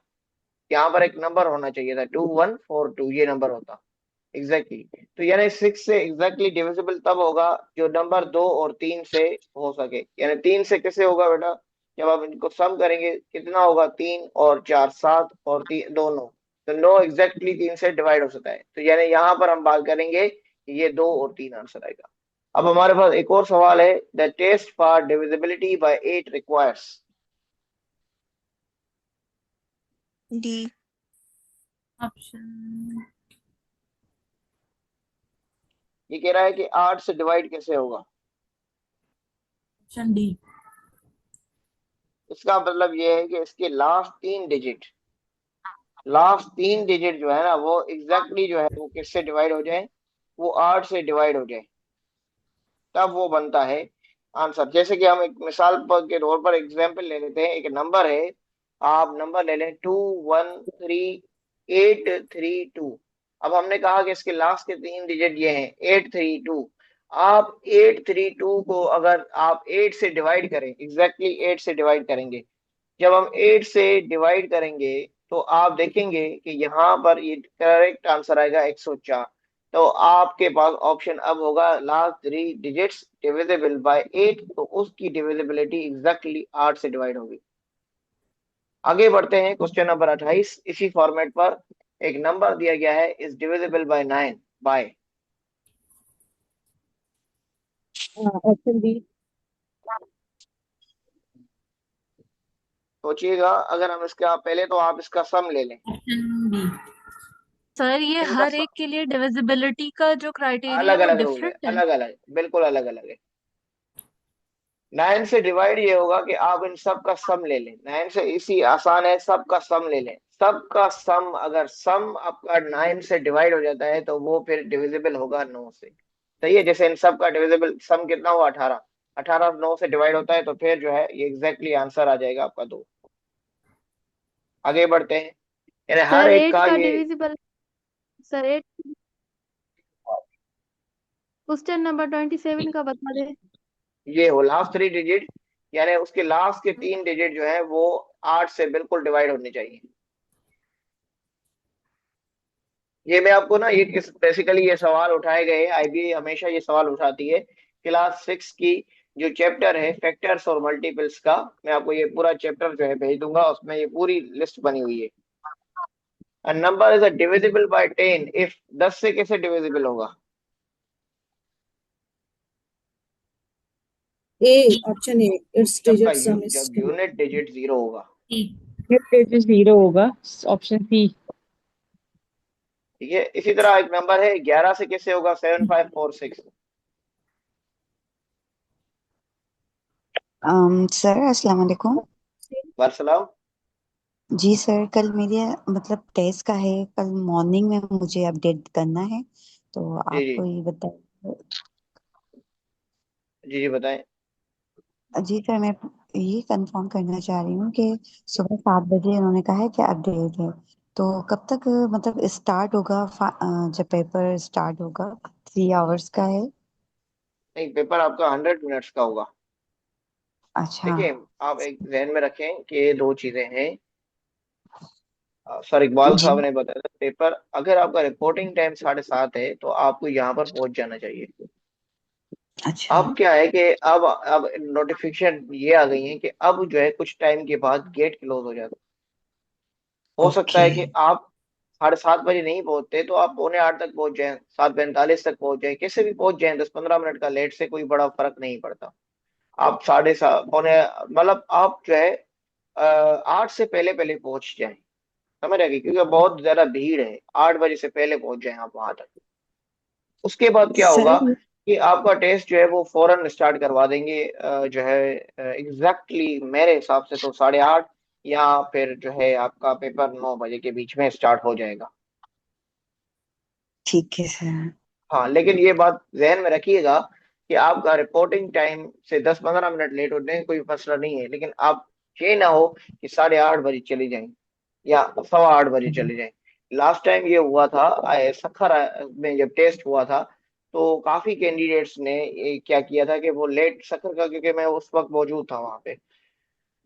यहाँ पर एक नंबर होना चाहिए था 2142, ये नंबर होता। एग्जैक्टली तो यानी 6 से एग्जैक्टली डिविजिबल तब होगा जो नंबर 2 और 3 से हो सके। यानी 3 से कैसे होगा बेटा, जब आप इनको सम करेंगे कितना होगा, 3 और 4 7 और 3 2 9, तो 9 एग्जैक्टली 3 से डिवाइड हो सकता है। तो यानी यहाँ पर हम बात करेंगे कि ये 2 और 3 आंसर आएगा। अब हमारे पास एक और सवाल है, the test for divisibility by 8 requires. D. Option ये कह रहा है कि 8 से डिवाइड कैसे होगा। Option D. इसका मतलब ये है कि इसके लास्ट तीन डिजिट जो है ना वो एग्जैक्टली जो है वो किससे डिवाइड हो जाए, वो 8 से डिवाइड हो जाए, तब वो बनता है आंसर। जैसे कि हम एक मिसाल के तौर पर एग्जाम्पल ले लेते हैं, एक नंबर है, आप नंबर ले लें 213832। अब हमने कहा कि इसके लास्ट के 3 डिजिट ये हैं 832। आप 832 को अगर आप 8 से डिवाइड करें, एग्जैक्टली 8 से डिवाइड करेंगे, जब हम 8 से डिवाइड करेंगे तो आप देखेंगे कि यहाँ पर ये करेक्ट आंसर आएगा 104। तो आपके पास ऑप्शन अब होगा लास्ट 3 डिजिट्स डिविजिबल बाय 8, तो उसकी डिविजिबिलिटी एग्जैक्टली 8 से डिवाइड होगी। आगे बढ़ते हैं, क्वेश्चन नंबर 28 इसी फॉर्मेट पर एक नंबर दिया गया है, is divisible by 9 by. Option B. सोचिएगा, अगर हम इसका पहले तो आप इसका सम ले लें। Option B. सर ये इनका हर एक के लिए डिविजिबिलिटी का जो क्राइटेरिया अलग है वो अलग रूल है, डिफरेंट है। अलग अलग, बिल्कुल अलग अलग है। 9 से डिवाइड ये होगा कि आप इन सब का सम ले लें। 9 से इसी आसान है, सब का सम ले लें। सब का सम, अगर सम आपका 9 से डिवाइड हो जाता है तो वो फिर डिविजिबल होगा 9 से। सही है, जैसे इन सब का डिविजिबल सम कितना हुआ 18, 18 9 से डिवाइड होता है तो फिर जो है ये एग्जैक्टली आंसर आ जाएगा आपका 2। आगे बढ़ते हैं, यानी हर सर एक 8 का का ये डिविजिबल, सर 8 क्वेश्चन नंबर 27 का बता दे। ये हो लास्ट 3 डिजिट, यानी उसके लास्ट के 3 डिजिट जो है वो 8 से बिल्कुल डिवाइड होने चाहिए। ये मैं आपको ना, ये किस बेसिकली ये सवाल उठाए गए, आईबीए हमेशा ये सवाल उठाती है क्लास 6 की जो चैप्टर है फैक्टर्स और मल्टीपल्स का। मैं आपको ये पूरा चैप्टर जो है भेज दूंगा, उसमें ये पूरी लिस्ट बनी हुई है। A number is a divisible by 10 if 10 से कैसे डिविजिबल होगा। A, option A, its digit sum is जब यूनिट डिजिट 0 होगा। डिजिट 0 होगा, ऑप्शन सी। ठीक है, इसी तरह एक नंबर है 11 से कैसे होगा 7546। सर अस्सलाम वालेकुम। वालेकुम। जी सर, कल मेरे मतलब टेस्ट का है, कल मॉर्निंग में मुझे अपडेट करना है, तो जी आप जी कोई बताइए। जी जी बताएं। जी सर, मैं ये कंफर्म करना चाह रही हूँ कि सुबह 7 बजे उन्होंने कहा है कि अपडेट है, तो कब तक मतलब स्टार्ट होगा, जब पेपर स्टार्ट होगा 3 आवर्स का है। नहीं, पेपर आपका 100 मिनट्स का होगा। अच्छा। देखिए, आप एक ध्यान में रखें कि ये 2 चीजें हैं। सर इकबाल जी। साहब ने बताया था, पेपर अगर आपका रिपोर्टिंग टाइम 7:30 है तो आपको यहाँ पर पहुंच जाना चाहिए। अच्छा। अब क्या है कि अब नोटिफिकेशन ये आ गई है कि अब जो है कुछ टाइम के बाद गेट क्लोज हो जाता है। हो सकता ओके। है कि आप 7:30 नहीं पहुंचते तो आप 7:45 तक पहुंच जाएं, 7:45 तक पहुंच जाएं, कैसे भी पहुंच जाएं, 10-15 मिनट का लेट से कोई बड़ा फर्क नहीं पड़ता। आप 7:30 पौने, मतलब आप जो है 8 से पहले पहले पहुंच जाएं, समझ रहे, क्योंकि बहुत ज्यादा भीड़ है। 8 बजे से पहले पहुंच जाएं आप वहां तक। उसके बाद क्या होगा सर कि आपका टेस्ट जो है वो फौरन स्टार्ट करवा देंगे, जो है एग्जैक्टली मेरे हिसाब से तो 8:30 या फिर जो है आपका पेपर 9 बजे के बीच में स्टार्ट हो जाएगा। ठीक है सर। हाँ, लेकिन ये बात जहन में रखिएगा कि आपका रिपोर्टिंग टाइम से 10-15 मिनट लेट होने में कोई मसला नहीं है, लेकिन आप ये ना हो कि 8:30 चले जाएं या 8:15 चले जाएं। लास्ट टाइम ये हुआ था, सखर में जब टेस्ट हुआ था तो काफी कैंडिडेट्स ने ये क्या किया था कि वो लेट सखर का, क्योंकि मैं उस वक्त मौजूद था वहां पे,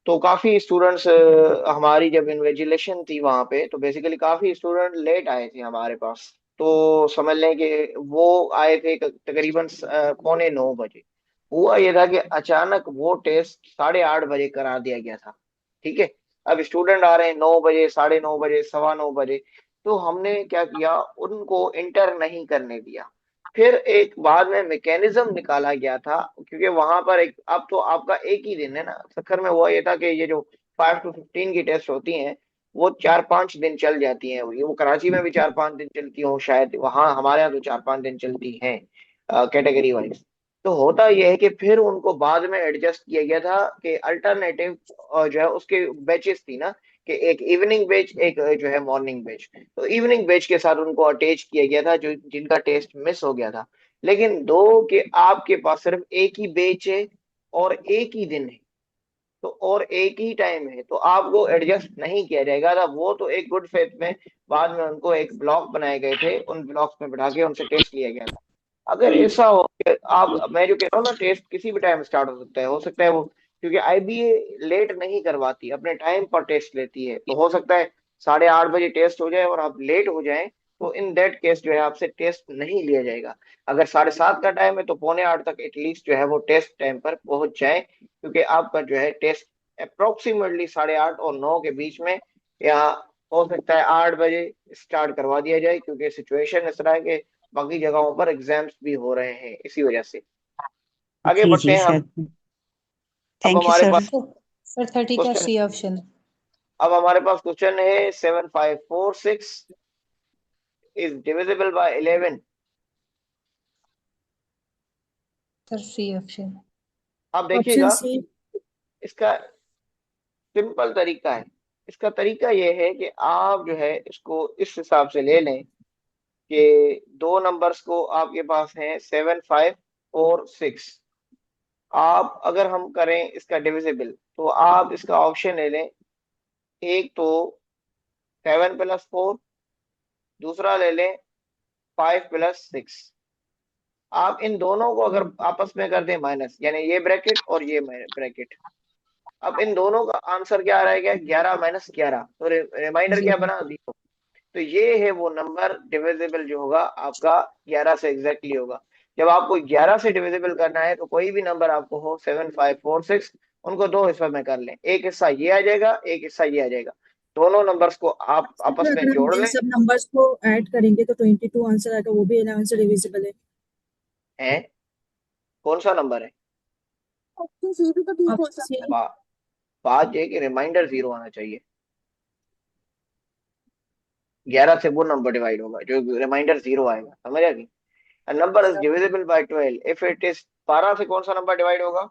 तो काफी स्टूडेंट्स, हमारी जब इन्विजिलेशन थी वहां पे तो बेसिकली काफी स्टूडेंट लेट आए थे हमारे पास। तो समझ लें कि वो आए थे तकरीबन 8:45 बजे। हुआ ये था कि अचानक वो टेस्ट 8:30 बजे करा दिया गया था। ठीक है। अब स्टूडेंट आ रहे हैं 9 बजे, 9:30 बजे, 9:15 बजे। तो हमने क्या किया, उनको इंटर नहीं करने दिया। फिर एक बाद में मैकेनिज्म निकाला गया था, क्योंकि वहां पर एक, अब तो आपका एक ही दिन है ना सखर में। हुआ ये था कि ये जो 5 to 15 की टेस्ट होती हैं, वो 4-5 दिन चल जाती हैं। वो कराची में भी 4-5 दिन चलती हो शायद, वहाँ हमारे यहाँ तो 4-5 दिन चलती हैं कैटेगरी वाइज। तो होता यह है कि फिर उनको बाद में एडजस्ट किया गया था कि अल्टरनेटिव जो है उसके बैचेस थी ना, कि एक इवनिंग बैच, एक जो है मॉर्निंग बैच। तो इवनिंग बैच के साथ उनको अटैच किया गया था जो जिनका टेस्ट मिस हो गया था। लेकिन दो के आपके पास सिर्फ एक ही बैच है और एक ही दिन है, तो और एक ही टाइम है, तो आपको एडजस्ट नहीं किया जाएगा था। वो तो एक गुड फेथ में बाद में उनको एक ब्लॉक बनाए गए थे, उन ब्लॉक्स में बैठा के उनसे टेस्ट लिया गया था। अगर ऐसा हो कि आप, मैं जो कह रहा हूँ ना, टेस्ट किसी भी टाइम स्टार्ट हो सकता है वो, क्योंकि आईबीए लेट नहीं करवाती, अपने टाइम पर टेस्ट लेती है। तो हो सकता है 8:30 बजे टेस्ट हो जाए और आप लेट हो जाएं, तो इन दैट केस जो है आपसे टेस्ट नहीं लिया जाएगा। अगर 7:30 का टाइम है तो 7:45 तक एटलीस्ट जो है वो टेस्ट टाइम पर पहुंच जाए, क्योंकि आपका जो है टेस्ट अप्रोक्सीमेटली 8:30 और 9 के बीच में, या हो सकता है 8 बजे स्टार्ट करवा दिया जाए, क्योंकि सिचुएशन इस तरह है कि बाकी जगहों पर एग्जाम्स भी हो रहे हैं इसी वजह से। आगे जी बढ़ते जी हैं सर, हम। अब थैंक यू हमारे सर। पास सर 30 का क्वेश्चन सी ऑप्शन। अब हमारे पास क्वेश्चन है 7546 is divisible by 11। Sir C option. आप ऑप्शन देखिएगा, सी। इसका सिंपल तरीका है। इसका तरीका यह है कि आप जो है इसको इस हिसाब से ले लें कि दो नंबर्स को आपके पास हैं 7, 5 और 6। आप अगर हम करें इसका डिविजिबल, तो आप इसका ऑप्शन ले लें। एक तो 7+4, दूसरा ले लें 5+6। आप इन दोनों को अगर आपस में कर दें माइनस, यानी ये ब्रैकेट और ये ब्रैकेट, अब इन दोनों का आंसर क्या रहेगा, 11-11। तो रिमाइंडर क्या बना, 0। तो ये है वो नंबर डिविजिबल जो होगा आपका 11 से एग्जैक्टली होगा। जब आपको 11 से डिविजिबल करना है तो कोई भी नंबर आपको हो 7, 5, 4, 6, उनको दो हिस्सों में कर लें। एक हिस्सा ये आ जाएगा, एक हिस्सा ये आ जाएगा। दोनों नंबर्स को आप आपस सर में अगर हम जोड़ इन लें। सब नंबर्स को ऐड करेंगे तो 22 आंसर आएगा, वो भी 11 से डिविजिबल है। हैं, कौन सा नंबर है? ऑप्शन सी भी तो ठीक हो ऑप्शन सकता है। सी। बा, बात ये है कि रिमाइंडर 0 आना चाहिए। 11 से वो नंबर डिवाइड होगा जो रिमाइंडर 0 आएगा, समझ आ गई? Number is divisible by 12 if it is 12 से कौन सा नंबर डिवाइड होगा?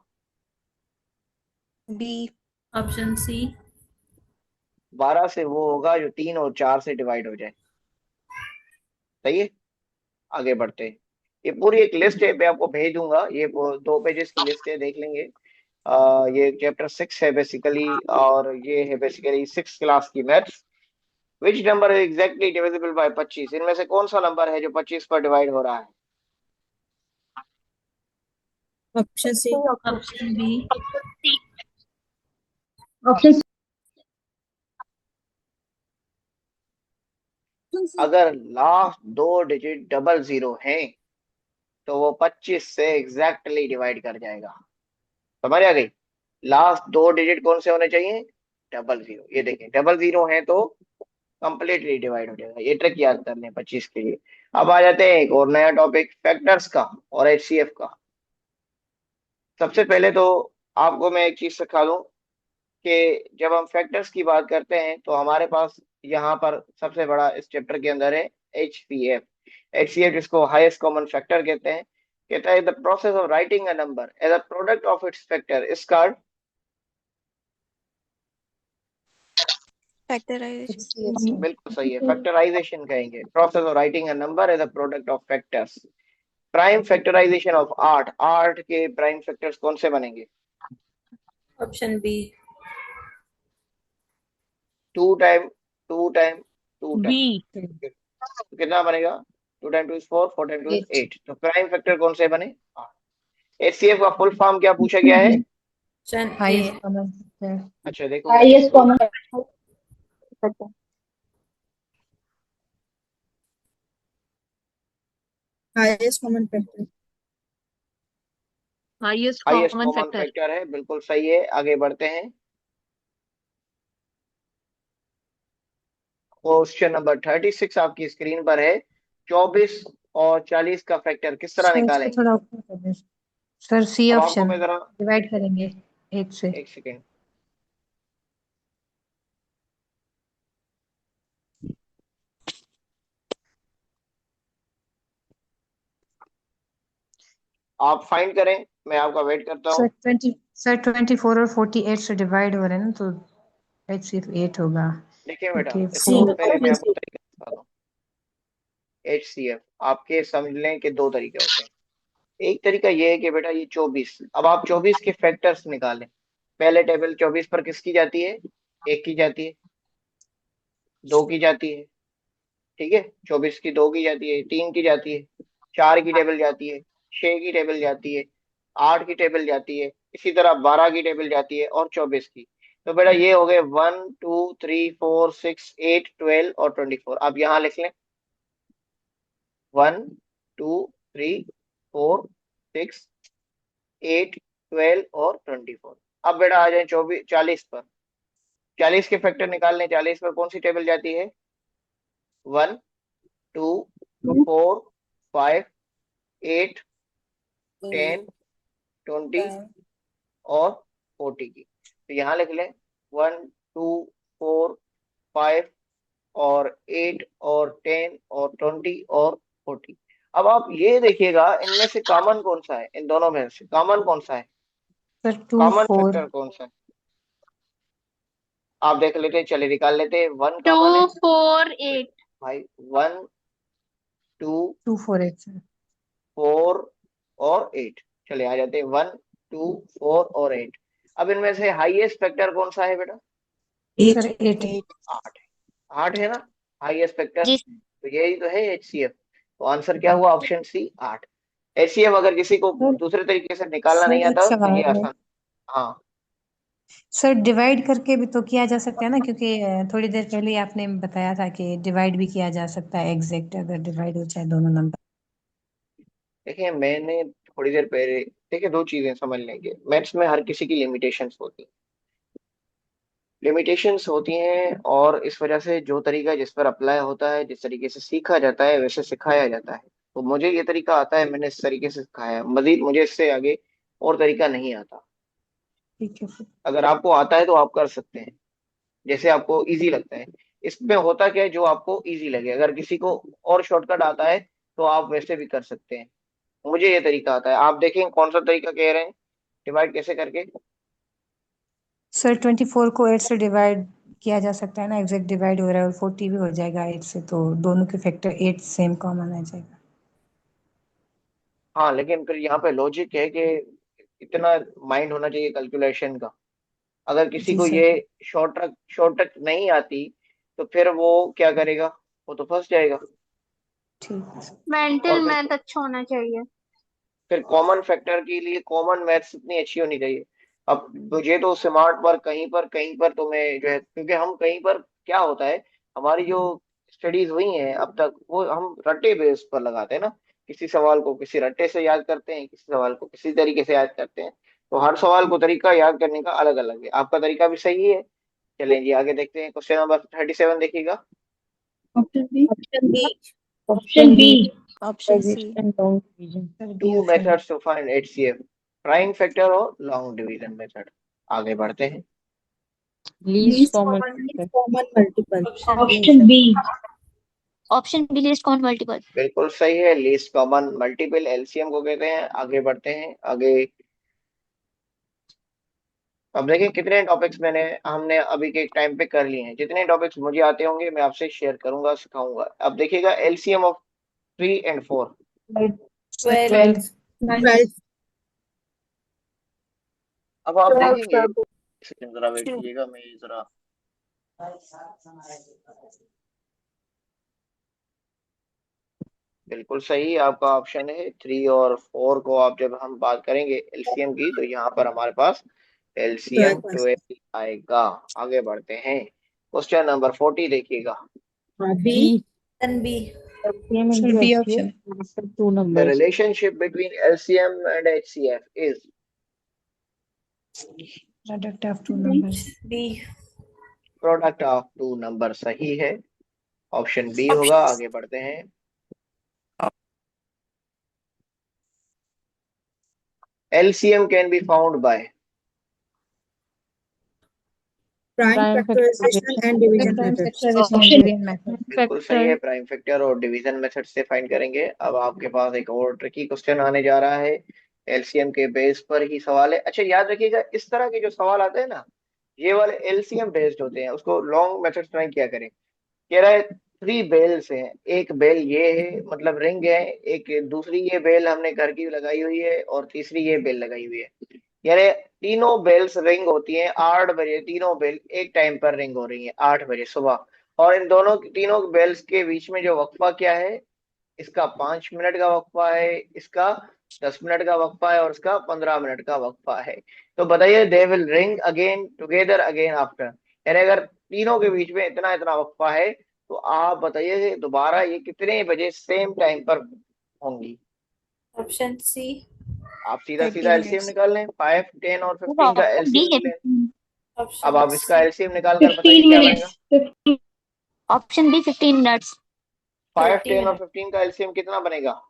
बी। Option C. 12 से वो होगा जो 3 और 4 से डिवाइड हो जाए। सही है। आगे बढ़ते हैं। ये पूरी एक लिस्ट है, मैं आपको भेज दूंगा। ये 2 पेजेस की लिस्ट है, देख लेंगे। ये चैप्टर 6 है बेसिकली, और ये है बेसिकली 6th क्लास की मैथ्स। विच नंबर है एग्जैक्टली डिविजिबल बाय 25? इनमें से कौन सा नंबर है जो 25 पर डिवाइड हो रहा है? Option C. Option B. Option अगर लास्ट दो डिजिट 00 हैं तो वो 25 से एग्जैक्टली डिवाइड कर जाएगा। समझ आ गई? लास्ट दो डिजिट कौन से होने चाहिए? 00। ये देखें 00 है तो कंप्लीटली डिवाइड हो जाएगा। ये ट्रिक याद कर लें 25 के लिए। अब आ जाते हैं एक और नया टॉपिक, फैक्टर्स का और एचसीएफ का। सबसे पहले तो आपको मैं एक चीज सिखा दूं कि जब हम फैक्टर्स की बात करते हैं तो हमारे पास यहाँ पर सबसे बड़ा इस चैप्टर के अंदर है एचसीएफ। एचसीएफ जिसको हाईएस्ट कॉमन फैक्टर कहते हैं, कहता है the process of writing a number as a product of its factor is called. Factorization. बिल्कुल सही है, फैक्टराइजेशन कहेंगे। Process of writing a number as a product of factors. Prime factorization of आठ, आठ के प्राइम फैक्टर्स कौन से बनेंगे? Option B. 2 time 2 time 2 time, B. तो कितना बनेगा? 2 टाइम 2 इज 4, 4 टाइम 2 इज 8। 8। तो प्राइम फैक्टर कौन से बने? एचसीएफ का फुल फॉर्म क्या पूछा गया है? Option A. Highest common factor. अच्छा देखो, highest common highest common factor. Highest highest common common factor. Factor है, बिल्कुल सही है। आगे बढ़ते हैं। क्वेश्चन नंबर 36 आपकी स्क्रीन पर है। 24 और 40 का फैक्टर किस तरह सर इसको निकालेंगे? थोड़ा ऊपर कर दें सर, सी अब आपको ऑप्शन मैं जरा डिवाइड करेंगे 8 से। एक सेकेंड, आप फाइंड करें, मैं आपका वेट करता हूँ। सर 24 और 48 से डिवाइड हो रहे हैं ना, तो एच सिर्फ 8 होगा देखिए बेटा, क्योंकि इसको 4। पहले मैं आपको तरीका बताता हूँ। HCF आपके समझ लें कि दो तरीके होते हैं। एक तरीका ये है कि बेटा ये 24, अब आप 24 के फैक्टर्स निकालें। पहले टेबल 24 पर किसकी जाती है? एक की जाती है, दो की जाती है, ठीक है। 24 की दो की जाती है, तीन की जाती है, चार की टेबल जाती है, छह की टेबल जाती है, आठ की टेबल जाती है, इसी तरह 12 की टेबल जाती है और 24 की। तो बेटा ये हो गए 1 2 3 4 6 8 12 और 24। आप यहाँ लिख लें 1 2 3 4 6 8 12 और 24। अब बेटा आ जाए 24 40 पर। 40 के फैक्टर निकालने, 40 पर कौन सी टेबल जाती है? 1 2 4 5 8 10 20 और 40 की। तो यहाँ लिख लें 1 2 4 5 और 8 और 10 और 20 और 40। अब आप ये देखिएगा इनमें से कॉमन कौन सा है, इन दोनों में से कॉमन कौन सा है? सर 2 कॉमन 4 फैक्टर कौन सा है? आप देख लेते हैं, चलिए निकाल लेते हैं। 1 2 कॉमन है 4 8। भाई, 1 2 2 4 8 सर। 4 और 8। चलिए आ जाते हैं 1 2 4 और 8। अब इनमें से हाईएस्ट फैक्टर कौन सा है बेटा? सर 8 8 है। 8 है ना हाईएस्ट फैक्टर? जी तो यही तो है HCF। तो आंसर क्या हुआ? Option C 8। HCF अगर किसी को सर। दूसरे तरीके से निकालना नहीं सर एक आता तो सवाल ये है आसान। हाँ सर, डिवाइड करके भी तो किया जा सकता है ना, क्योंकि थोड़ी देर पहले ही आपने बताया था कि डिवाइड भी किया जा सकता है एग्जैक्ट, अगर डिवाइड हो जाए दोनों नंबर। देखिए, मैंने थोड़ी देर पहले, देखिए दो चीजें समझ लेंगे, मैथ्स में हर किसी की लिमिटेशंस होती हैं। लिमिटेशंस होती हैं और इस वजह से जो तरीका जिस पर अप्लाई होता है, जिस तरीके से सीखा जाता है वैसे सिखाया जाता है। तो मुझे ये तरीका आता है, मैंने इस तरीके से सिखाया है, मजीद मुझे इससे आगे और तरीका नहीं आता। ठीक है सर। अगर आपको आता है तो आप कर सकते हैं, जैसे आपको इजी लगता है। इसमें होता क्या है, जो आपको इजी लगे। अगर किसी को और शॉर्टकट आता है तो आप वैसे भी कर सकते हैं। मुझे ये तरीका आता है, आप देखें कौन सा तरीका कह रहे हैं डिवाइड कैसे करके। सर 24 को 8 से डिवाइड किया जा सकता है ना, एग्जैक्ट डिवाइड हो रहा है, और 40 भी हो जाएगा 8 से, तो दोनों के फैक्टर 8 सेम कॉमन आ जाएगा। हाँ, लेकिन फिर यहाँ पे लॉजिक है कि इतना माइंड होना चाहिए कैलकुलेशन का। अगर किसी जी को सर। ये शॉर्टकट नहीं आती तो फिर वो क्या करेगा? वो तो फंस जाएगा। ठीक है सर। मेंटल और मैथ अच्छा होना चाहिए। फिर कॉमन फैक्टर के लिए कॉमन मैथ्स इतनी अच्छी होनी चाहिए। अब मुझे तो स्मार्ट पर कहीं पर तो मैं जो है, क्योंकि हम कहीं पर क्या होता है, हमारी जो स्टडीज हुई हैं अब तक वो हम रट्टे बेस पर लगाते हैं ना। किसी सवाल को किसी रट्टे से याद करते हैं, किसी सवाल को किसी तरीके से याद करते हैं। तो हर सवाल को तरीका याद करने का अलग अलग है, आपका तरीका भी सही है। चलें जी आगे देखते हैं। क्वेश्चन नंबर 37 देखिएगा। Option B. Option B. Option B. Option C. Exist and long division. Sir two B option. Methods to find HCF, prime factor और लॉन्ग डिवीजन मेथड। आगे बढ़ते हैं। Least least common common multiple. Option B. Option B list कौन multiple. बिल्कुल सही है, least common multiple LCM को कहते हैं। आगे बढ़ते हैं आगे। अब देखिए कितने टॉपिक्स हमने अभी के टाइम पे कर लिए हैं। जितने टॉपिक्स मुझे आते होंगे मैं आपसे शेयर करूंगा, सिखाऊंगा। अब देखिएगा LCM ऑफ 3 and 4। 12। अब आप देखेंगे, सेकंड जरा वेट कीजिएगा, मैं ये जरा बिल्कुल सही आपका ऑप्शन है। 3 और 4 को आप जब हम बात करेंगे LCM की तो यहाँ पर हमारे पास LCM 12 आएगा। आगे बढ़ते हैं। क्वेश्चन नंबर 40 देखिएगा। B. Option B. LCM Should into be HCF. option. Two The numbers. relationship between LCM and HCF is Product of two numbers. B product of two number. सही है, ऑप्शन बी होगा। आगे बढ़ते हैं। LCM can be found by Prime Prime factorization and division Prime methods. factorization and division method. बिल्कुल सही है, prime factor और डिवीजन मेथड से फाइंड करेंगे। अब आपके पास एक और ट्रिकी क्वेश्चन आने जा रहा है, एलसीएम के बेस पर ही सवाल है। अच्छा याद रखिएगा, इस तरह के जो सवाल आते हैं ना, ये वाले एलसीएम बेस्ड होते हैं, उसको लॉन्ग मेथड ट्राई किया करें। कह रहा है 3 बेल्स हैं, एक बेल ये है, मतलब रिंग है, एक दूसरी ये बेल हमने घर की लगाई हुई है, और तीसरी ये बेल लगाई हुई है। यानी तीनों बेल्स रिंग होती हैं 8 बजे, तीनों बेल एक टाइम पर रिंग हो रही है 8 बजे सुबह। और इन दोनों तीनों बेल्स के बीच में जो वक्फा क्या है, इसका 5 मिनट का वक्फा है, इसका 10 मिनट का वक्फा है, और इसका 15 मिनट का वक्फा है। तो बताइए, they will ring again together again after. यानी अगर तीनों के बीच में इतना इतना वक्फा है, तो आप बताइए दोबारा ये कितने बजे सेम टाइम पर होंगी। ऑप्शन सी आप सीधा 30 सीधा एलसीएम minutes. निकाल लें, 5, 10 और 15 का ऑप्शन डी एलसीएम है निकाल लें। 15। अब ऑप्शन आप इसका सी एलसीएम निकाल कर बताइए क्या बनेगा। Option B 15 minutes. 5, 30 10 और मिनट 15 का एलसीएम कितना बनेगा।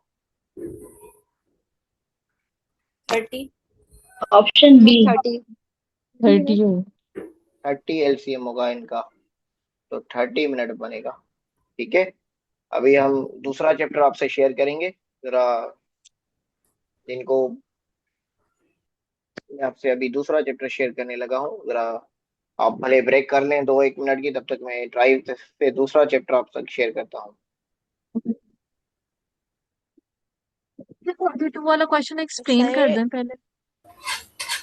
30 ऑप्शन बी 30। 30 हो। 30 एलसीएम होगा इनका, तो 30 मिनट बनेगा। ठीक है, अभी हम दूसरा चैप्टर आपसे शेयर करेंगे। जरा इनको, मैं आपसे अभी दूसरा चैप्टर शेयर करने लगा हूँ, जरा आप भले ब्रेक कर लें 2-1 मिनट की, तब तक मैं ड्राइव से दूसरा चैप्टर आप तक शेयर करता हूँ। 42 वाला क्वेश्चन एक्सप्लेन कर सर दें पहले।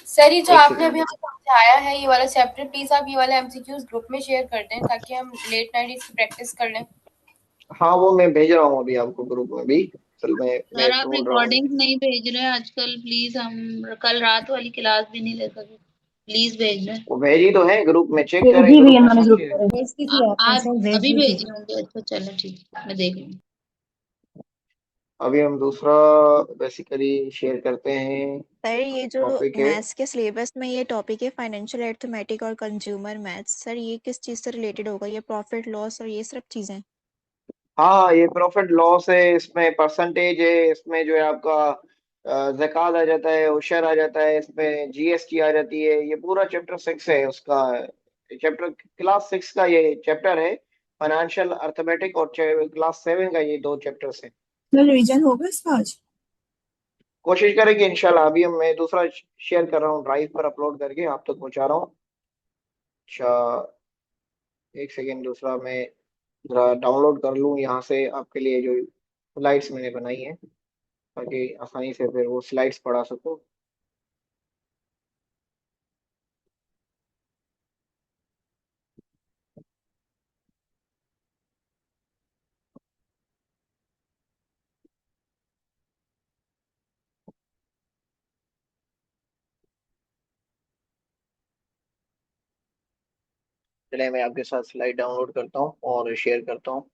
सर ये जो एक आपने अभी सेकंड, हमें समझाया है ये वाला चैप्टर, प्लीज आप ये वाला एमसीक्यूज ग्रुप में शेयर कर दें ताकि हम लेट नाइट इसकी प्रैक्टिस कर लें। हाँ वो मैं भेज रहा हूँ अभी आपको ग्रुप में भी। चल मैं सर आप ढूंढ रहा हूँ। रिकॉर्डिंग्स नहीं भेज रहे हैं आजकल, प्लीज। हम कल रात वाली क्लास भी नहीं ले सके, प्लीज भेज रहे हैं। वो भेजी तो है ग्रुप में, चेक करें भेजी भी ग्रुप में उन्होंने सब ग्रुप चीजें। पर भेज दी थी आपने आप सर, भेज अभी दी थी। भेज रहे होंगे? अच्छा चलो ठीक है, मैं देख लूंगी। अभी हम दूसरा बेसिकली शेयर करते हैं। सर ये जो टॉपिक है, मैथ्स के सिलेबस में ये टॉपिक है फाइनेंशियल अर्थमेटिक और कंज्यूमर मैथ्स, सर ये किस चीज से रिलेटेड होगा? ये प्रॉफिट लॉस और ये सब चीजें? हाँ ये प्रॉफिट लॉस है, इसमें परसेंटेज है, इसमें जो है आपका ज़कात आ जाता है, उशर आ जाता है, इसमें जीएसटी आ जाती है। ये पूरा चैप्टर 6 है उसका, चैप्टर क्लास 6 का ये चैप्टर है, फाइनेंशियल अर्थमेटिक, और क्लास 7 का ये 2 चैप्टर्स हैं। सर रिवीजन होगा इसका आज? कोशिश करेंगे इंशाल्लाह। अभी हम मैं दूसरा शेयर कर रहा हूँ, ड्राइव पर अपलोड करके आप तक पहुंचा रहा हूँ। अच्छा एक सेकेंड, दूसरा मैं जरा डाउनलोड कर लूँ यहाँ से आपके लिए, जो स्लाइड्स मैंने बनाई है, ताकि आसानी से फिर वो स्लाइड्स पढ़ा सकूँ। चलिए मैं आपके साथ स्लाइड डाउनलोड करता हूँ और शेयर करता हूँ।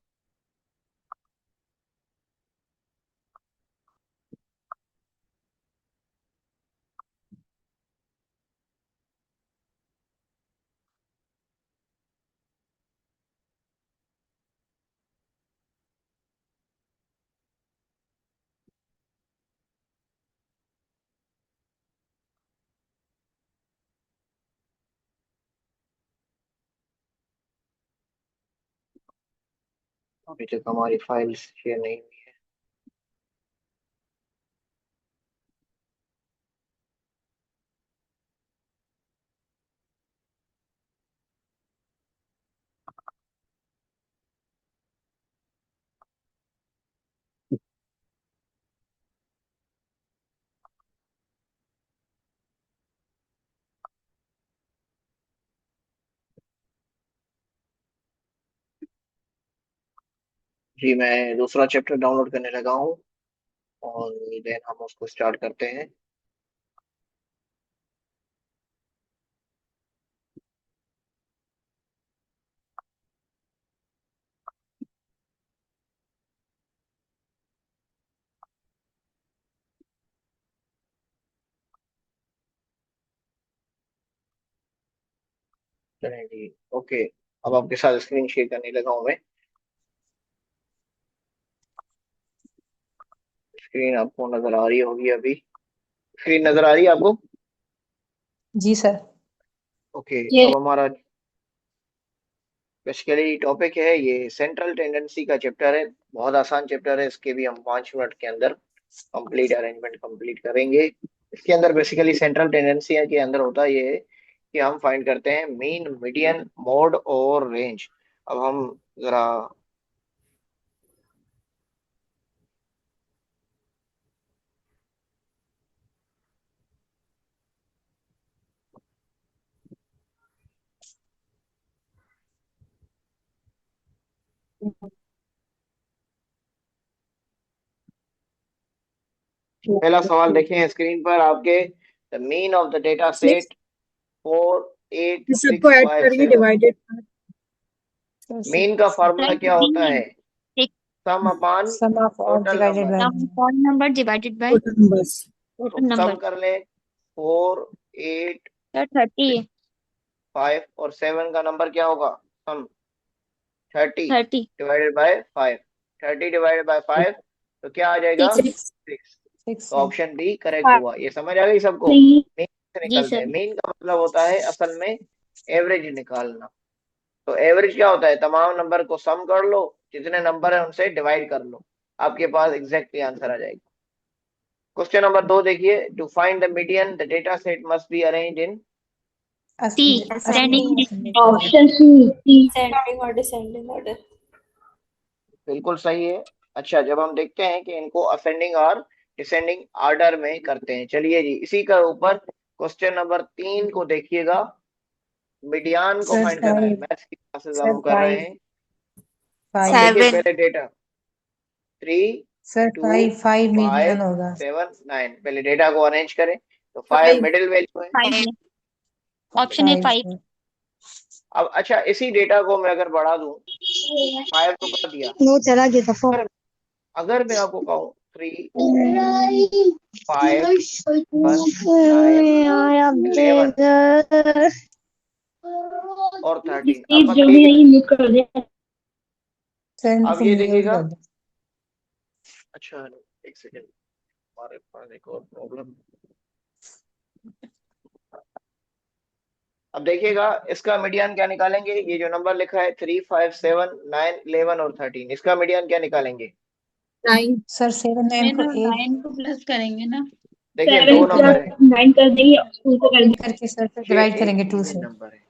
अभी तक हमारी फाइल्स शेयर नहीं हुई है। जी मैं दूसरा चैप्टर डाउनलोड करने लगा हूँ, और देन हम उसको स्टार्ट करते हैं। चलें जी, ओके। अब आपके साथ स्क्रीन शेयर करने लगा हूं मैं। स्क्रीन आपको नजर आ रही होगी अभी। स्क्रीन नजर आ रही है आपको? जी सर। ओके। ये अब हमारा बेसिकली टॉपिक है ये सेंट्रल टेंडेंसी का चैप्टर है। बहुत आसान चैप्टर है, इसके भी हम 5 मिनट के अंदर कंप्लीट अरेंजमेंट कंप्लीट करेंगे। इसके अंदर बेसिकली सेंट्रल टेंडेंसी के अंदर होता ये है कि हम फाइंड करते हैं मीन, मीडियन, मोड और रेंज। अब हम जरा पहला सवाल देखें स्क्रीन पर आपके। The mean of the data six set 4 8 सबको 6 ऐड 5 करके 7। डिवाइडेड। मीन का फार्मूला क्या होता है? एक sum upon sum of all total divided number. By common number divided by total numbers. तो टोटल सम नंबर। कर लें 4 8 सर 30 5 और 7 का नंबर क्या होगा? सम 30 30 डिवाइडेड बाय 5। 30 डिवाइडेड बाय 5 तो क्या आ जाएगा? 6 6। 6 तो है। ऑप्शन बी करेक्ट हुआ। ये समझ आ गई सबको? नहीं मीन से जी निकलते हैं। सर। मीन का मतलब होता है असल में एवरेज निकालना। तो एवरेज क्या होता है? तमाम नंबर को सम कर लो, जितने नंबर है उनसे डिवाइड कर लो, आपके पास एग्जैक्टली आंसर आ जाएगा। क्वेश्चन नंबर 2 देखिए। To find the median the data set must be arranged in. C ascending standing. Option C. Sending और डिसेंडिंग ऑर्डर। बिल्कुल सही है। अच्छा, जब हम देखते हैं कि इनको असेंडिंग और डिसेंडिंग ऑर्डर में करते हैं, चलिए जी इसी का ऊपर क्वेश्चन नंबर 3 को देखिएगा। मीडियन को सर फाइंड करना है। 5 मैथ्स की क्लासेस सर हम कर रहे 5 हैं। अब 5 देखिए 7 पहले डेटा 3 सर 2 5 5 5 मीडियन होगा। 7 9। पहले डेटा को अरेंज करें। तो 5 5 मिडिल वैल्यू है। 5 है। ऑप्शन है 5 5। सर। अब अच्छा, इसी डेटा को मैं अगर बढ़ा दूं, 5 तो कर दिया। वो चला गया था फोन। अगर अगर मैं आपको कहूँ 3 5 1 9 11 और 13, अब प्लीज जो बताइए भी कितना? नहीं म्यूट कर दे। सर अब इनको ये म्यूट देखिएगा। कर दो। अच्छा, एक सेकेंड, हमारे पास एक और प्रॉब्लम। अब देखिएगा इसका मीडियन क्या निकालेंगे। ये जो नंबर लिखा है 3 5 7 9 11 और 13, इसका मीडियन क्या निकालेंगे? 9 सर 7 9 को 8 9 को प्लस करेंगे ना। देखिए 7 दो नंबर है, प्लस 9 कर देंगे, 2 से कर देंगे। करके सर फिर 6 डिवाइड एक करेंगे 2 इवन से। नंबर है।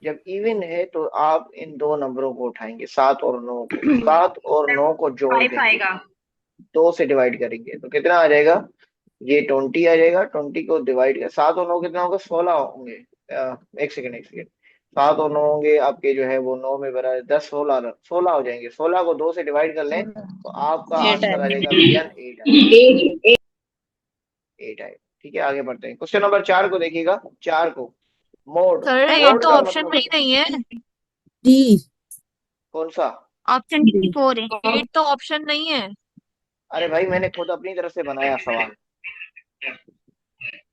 जब इवन है तो आप इन दो नंबरों को उठाएंगे, 7 और 9 को। 7 और 9 को जोड़ 5 देंगे, आएगा। 2 से डिवाइड करेंगे तो कितना आ जाएगा? ये 20 आ जाएगा। 20 को डिवाइड कर 7 और 9 कितना होगा? 16 होंगे। एक सेकेंड एक सेकेंड। 7 और 9 होंगे आपके जो है वो 9 में बराबर 10 16 16 हो जाएंगे। 16 को 2 से डिवाइड कर लें तो आपका 8 आंसर आ जाएगा आएगा। मीडियन 8 आएगा। 8 8 आएगा। ठीक है, आगे बढ़ते हैं। क्वेश्चन नंबर 4 को देखिएगा। 4 को मोड। सर ये मोड तो का ऑप्शन मतलब में ही नहीं है। डी। कौन सा? ऑप्शन डी 4 है। 8 तो ऑप्शन नहीं है। अरे भाई, मैंने खुद अपनी तरफ से बनाया सवाल।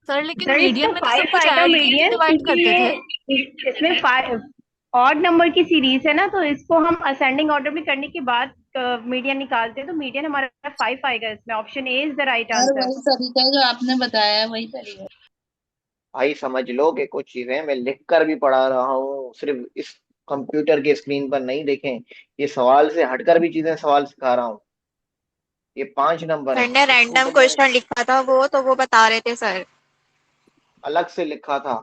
सर लेकिन सर मीडियन इसका में तो सब 5 कुछ आएगा ऐड करके मीडियन, डिवाइड क्योंकि करते थे। इसमें 5 ऑड नंबर की सीरीज है ना, तो इसको हम असेंडिंग ऑर्डर में करने के बाद मीडियन निकालते हैं, तो मीडियन हमारा 5 आएगा इसमें। Option A is the right और आंसर। वही तरीका है जो आपने बताया है, वही तरीका। भाई समझ लो कि कुछ चीजें मैं लिख कर भी पढ़ा रहा हूँ, सिर्फ इस कंप्यूटर के स्क्रीन पर नहीं देखें। ये सवाल से हटकर भी चीजें सवाल सिखा रहा हूँ। ये 5 नंबर सर हैं, ने इसको रैंडम तो मैं क्वेश्चन लिखा था वो, तो वो बता रहे थे सर। अलग से लिखा था।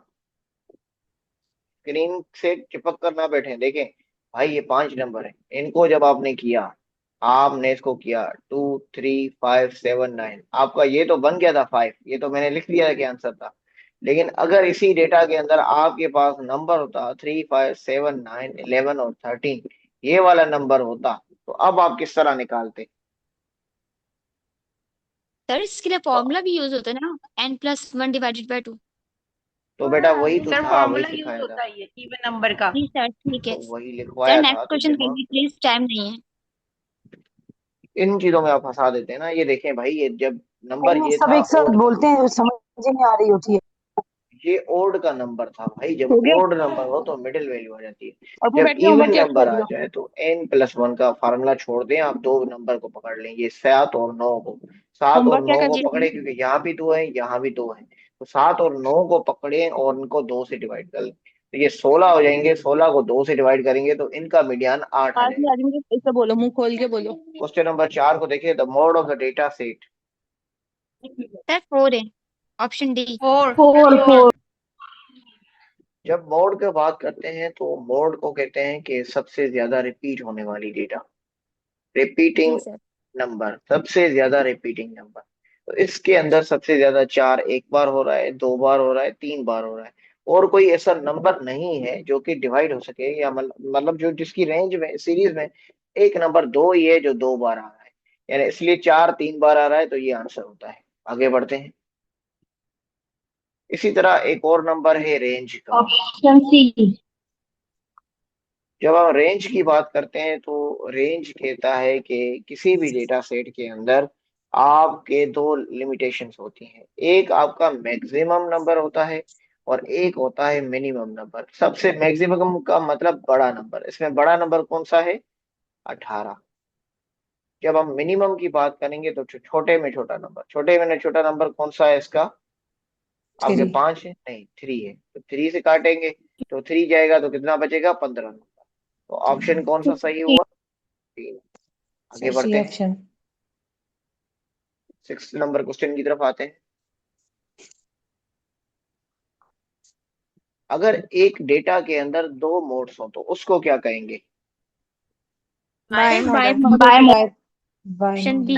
स्क्रीन से चिपक कर ना बैठे देखें। भाई ये 5 नंबर है, इनको जब आपने किया, आपने इसको किया 2 3 5 7 9, आपका ये तो बन गया था 5, ये तो मैंने लिख दिया कि आंसर था। लेकिन अगर इसी डेटा के अंदर आपके पास नंबर होता 3 5 7 9 11 और 13, ये वाला नंबर होता, तो अब आप किस तरह निकालते? सर इसके लिए तो, फॉर्मूला भी यूज होता है ना, n+1 डिवाइडेड बाय 2। तो बेटा वही तो सर था, वही फॉर्मूला यूज सिखाया था। होता है ये इवन नंबर का। जी सर ठीक है। तो वही सर लिखवाया था, नेक्स्ट तो क्वेश्चन दिमाग कीजिए प्लीज, टाइम नहीं है। इन चीजों में आप फंसा देते हैं ना। ये देखें भाई, ये जब नंबर नहीं, ये सब था एक साथ ओड का, बोलते हैं, समझ में आ रही होती है। ये ओड का नंबर था भाई, जब हो गया। ओड नंबर हो तो मिडिल वैल्यू आ जाती है। अब वो जब बैठ के होमवर्क इवन किया नंबर कर आ लो। जाए तो n+1 का फार्मूला छोड़ दें, आप दो नंबर को पकड़ लेंगे, 7 और 9 को। 7 और होमवर्क क्या 9 कर को लिया पकड़े क्योंकि यहाँ भी 2 है, यहाँ भी 2 है, तो 7 और 9 को पकड़े और इनको 2 से डिवाइड कर लें, तो ये 16 हो जाएंगे। 16 को 2 से डिवाइड करेंगे तो इनका मीडियन 8 आ आज जाएगा। नहीं आज मुझे ऐसे बोलो, मुंह खोल के बोलो। क्वेश्चन नंबर 4 को देखिए, the mode of the data set. Sir 4 है, ऑप्शन डी। 4। 4 जब मोड की बात करते हैं तो मोड को कहते हैं कि सबसे ज्यादा रिपीट होने वाली डेटा, रिपीटिंग जी सर। नंबर, सबसे ज्यादा रिपीटिंग नंबर। तो इसके अंदर सबसे ज्यादा 4 एक बार हो रहा है, 2 बार हो रहा है, 3 बार हो रहा है, और कोई ऐसा नंबर नहीं है जो कि डिवाइड हो सके, या मतलब जो जिसकी रेंज में सीरीज में एक नंबर 2 ही है जो 2 बार आ रहा है, यानी इसलिए 4 3 बार आ रहा है, तो ये आंसर होता है। आगे बढ़ते हैं। इसी तरह एक और नंबर है रेंज का। Option C. जब हम रेंज की बात करते हैं तो रेंज कहता है कि किसी भी डेटा सेट के अंदर आपके दो लिमिटेशंस होती हैं, एक आपका मैक्सिमम नंबर होता है और एक होता है मिनिमम नंबर। सबसे मैक्सिमम का मतलब बड़ा नंबर, इसमें बड़ा नंबर कौन सा है? 18। जब हम मिनिमम की बात करेंगे तो छोटे में छोटा नंबर, छोटे में छोटा नंबर कौन सा है इसका? आपके 3। 5 है नहीं, 3 है, तो 3 से काटेंगे तो 3 जाएगा तो कितना बचेगा? 15 नंबर। तो ऑप्शन कौन सा सही हुआ? 3। आगे सी बढ़ते हैं, ऑप्शन। 6 नंबर क्वेश्चन की तरफ आते हैं। अगर एक डेटा के अंदर दो मोड्स हो तो उसको क्या कहेंगे? Bi sir bimodal. Modal, bi option B.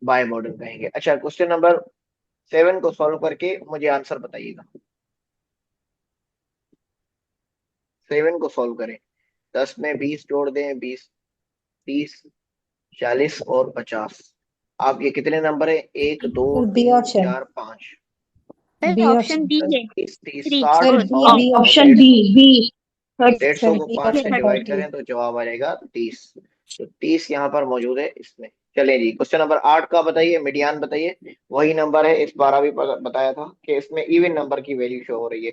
Bimodal कहेंगे। अच्छा, क्वेश्चन नंबर 7 को सॉल्व करके मुझे आंसर बताइएगा। 7 को सॉल्व करें, 10 में 20 जोड़ दें, 20 30 40 और 50। आप ये कितने नंबर है? 1 2 B 3 option. 4 5। Sir B option option. B है, 30 30 3। 60 सर ओ बी 100 और ऑप्शन। 150। 150 सर को बी 5 से ऑप्शन डिवाइड 30। करें तो जवाब आ जाएगा 30। तो 30 यहाँ पर मौजूद है इसमें। चलिए जी, क्वेश्चन नंबर 8 का बताइए, मीडियन बताइए। वही नंबर है, इस बार अभी बताया था कि इसमें इवन नंबर की वैल्यू शो हो रही है।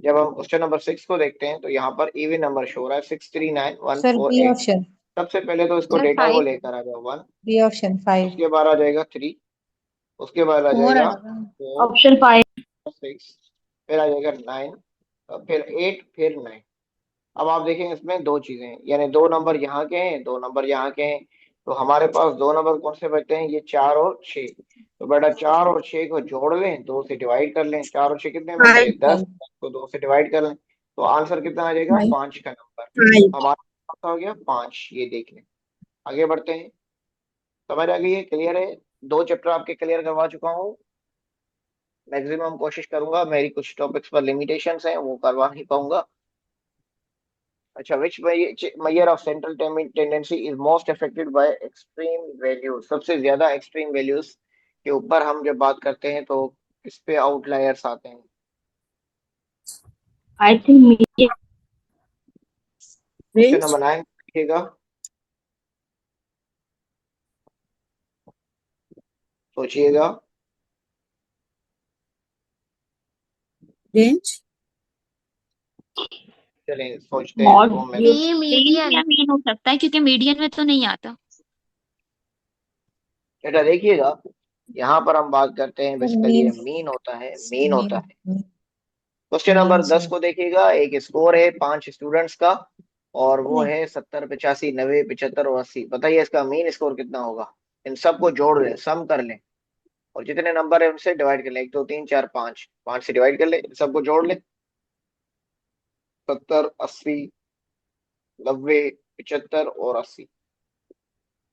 जब हम क्वेश्चन नंबर 6 को देखते हैं तो यहाँ पर इवन नंबर शो हो रहा है, 639 सर बी 148। ऑप्शन। सबसे पहले तो इसको सर डेटा को 5। लेकर आ जाओ 1, बी ऑप्शन 5। उसके बाद आ जाएगा 3, उसके बाद आ 4 आ जाएगा जाएगा। 4, ऑप्शन 5। 6, फिर आ जाएगा 9, फिर 8, फिर 9। अब आप देखें इसमें दो चीजें हैं, यानी दो नंबर यहाँ के हैं, दो नंबर यहाँ के हैं, तो हमारे पास दो नंबर कौन से बचते हैं? ये 4 और 6। तो बेटा 4 और 6 को जोड़ लें, 2 से डिवाइड कर लें। 4 और 6 कितने बनते हैं? 10। तो 2 से डिवाइड कर लें तो आंसर कितना आ जाएगा? 5 का नंबर। हमारा आंसर हो गया 5, ये देख लें। आगे बढ़ते हैं। समझ आ गई है? क्लियर है? दो चैप्टर आपके क्लियर करवा चुका हूँ। मैक्सिमम कोशिश करूंगा, मेरी कुछ टॉपिक्स पर लिमिटेशंस हैं वो करवा नहीं पाऊंगा। अच्छा, विच measure of central tendency is most affected by extreme values? सबसे ज्यादा एक्सट्रीम वैल्यूज के ऊपर हम जब बात करते हैं तो किस पे आउटलायर्स आते हैं? आई थिंक क्वेश्चन नंबर 9 देखिएगा, सोचिएगा। रेंज। चलिए सोचते हैं तो मैं ये मीडियन या मीन हो सकता है, क्योंकि मीडियन में तो नहीं आता। बेटा देखिएगा, यहाँ पर हम बात करते हैं बेसिकली ये मीन। मीन होता है, मीन होता है। Mean. Question mean number 10 sir. को देखिएगा, एक स्कोर है 5 स्टूडेंट्स का और वो नहीं। है 70 85 90 75 और 80। बताइए इसका मीन स्कोर कितना होगा? इन सबको जोड़ लें, सम कर लें और जितने नंबर है उनसे डिवाइड कर लें। 1 2 3 4 5, 5 से डिवाइड कर लें, सबको जोड़ लें। 70 80 90 75 और 80,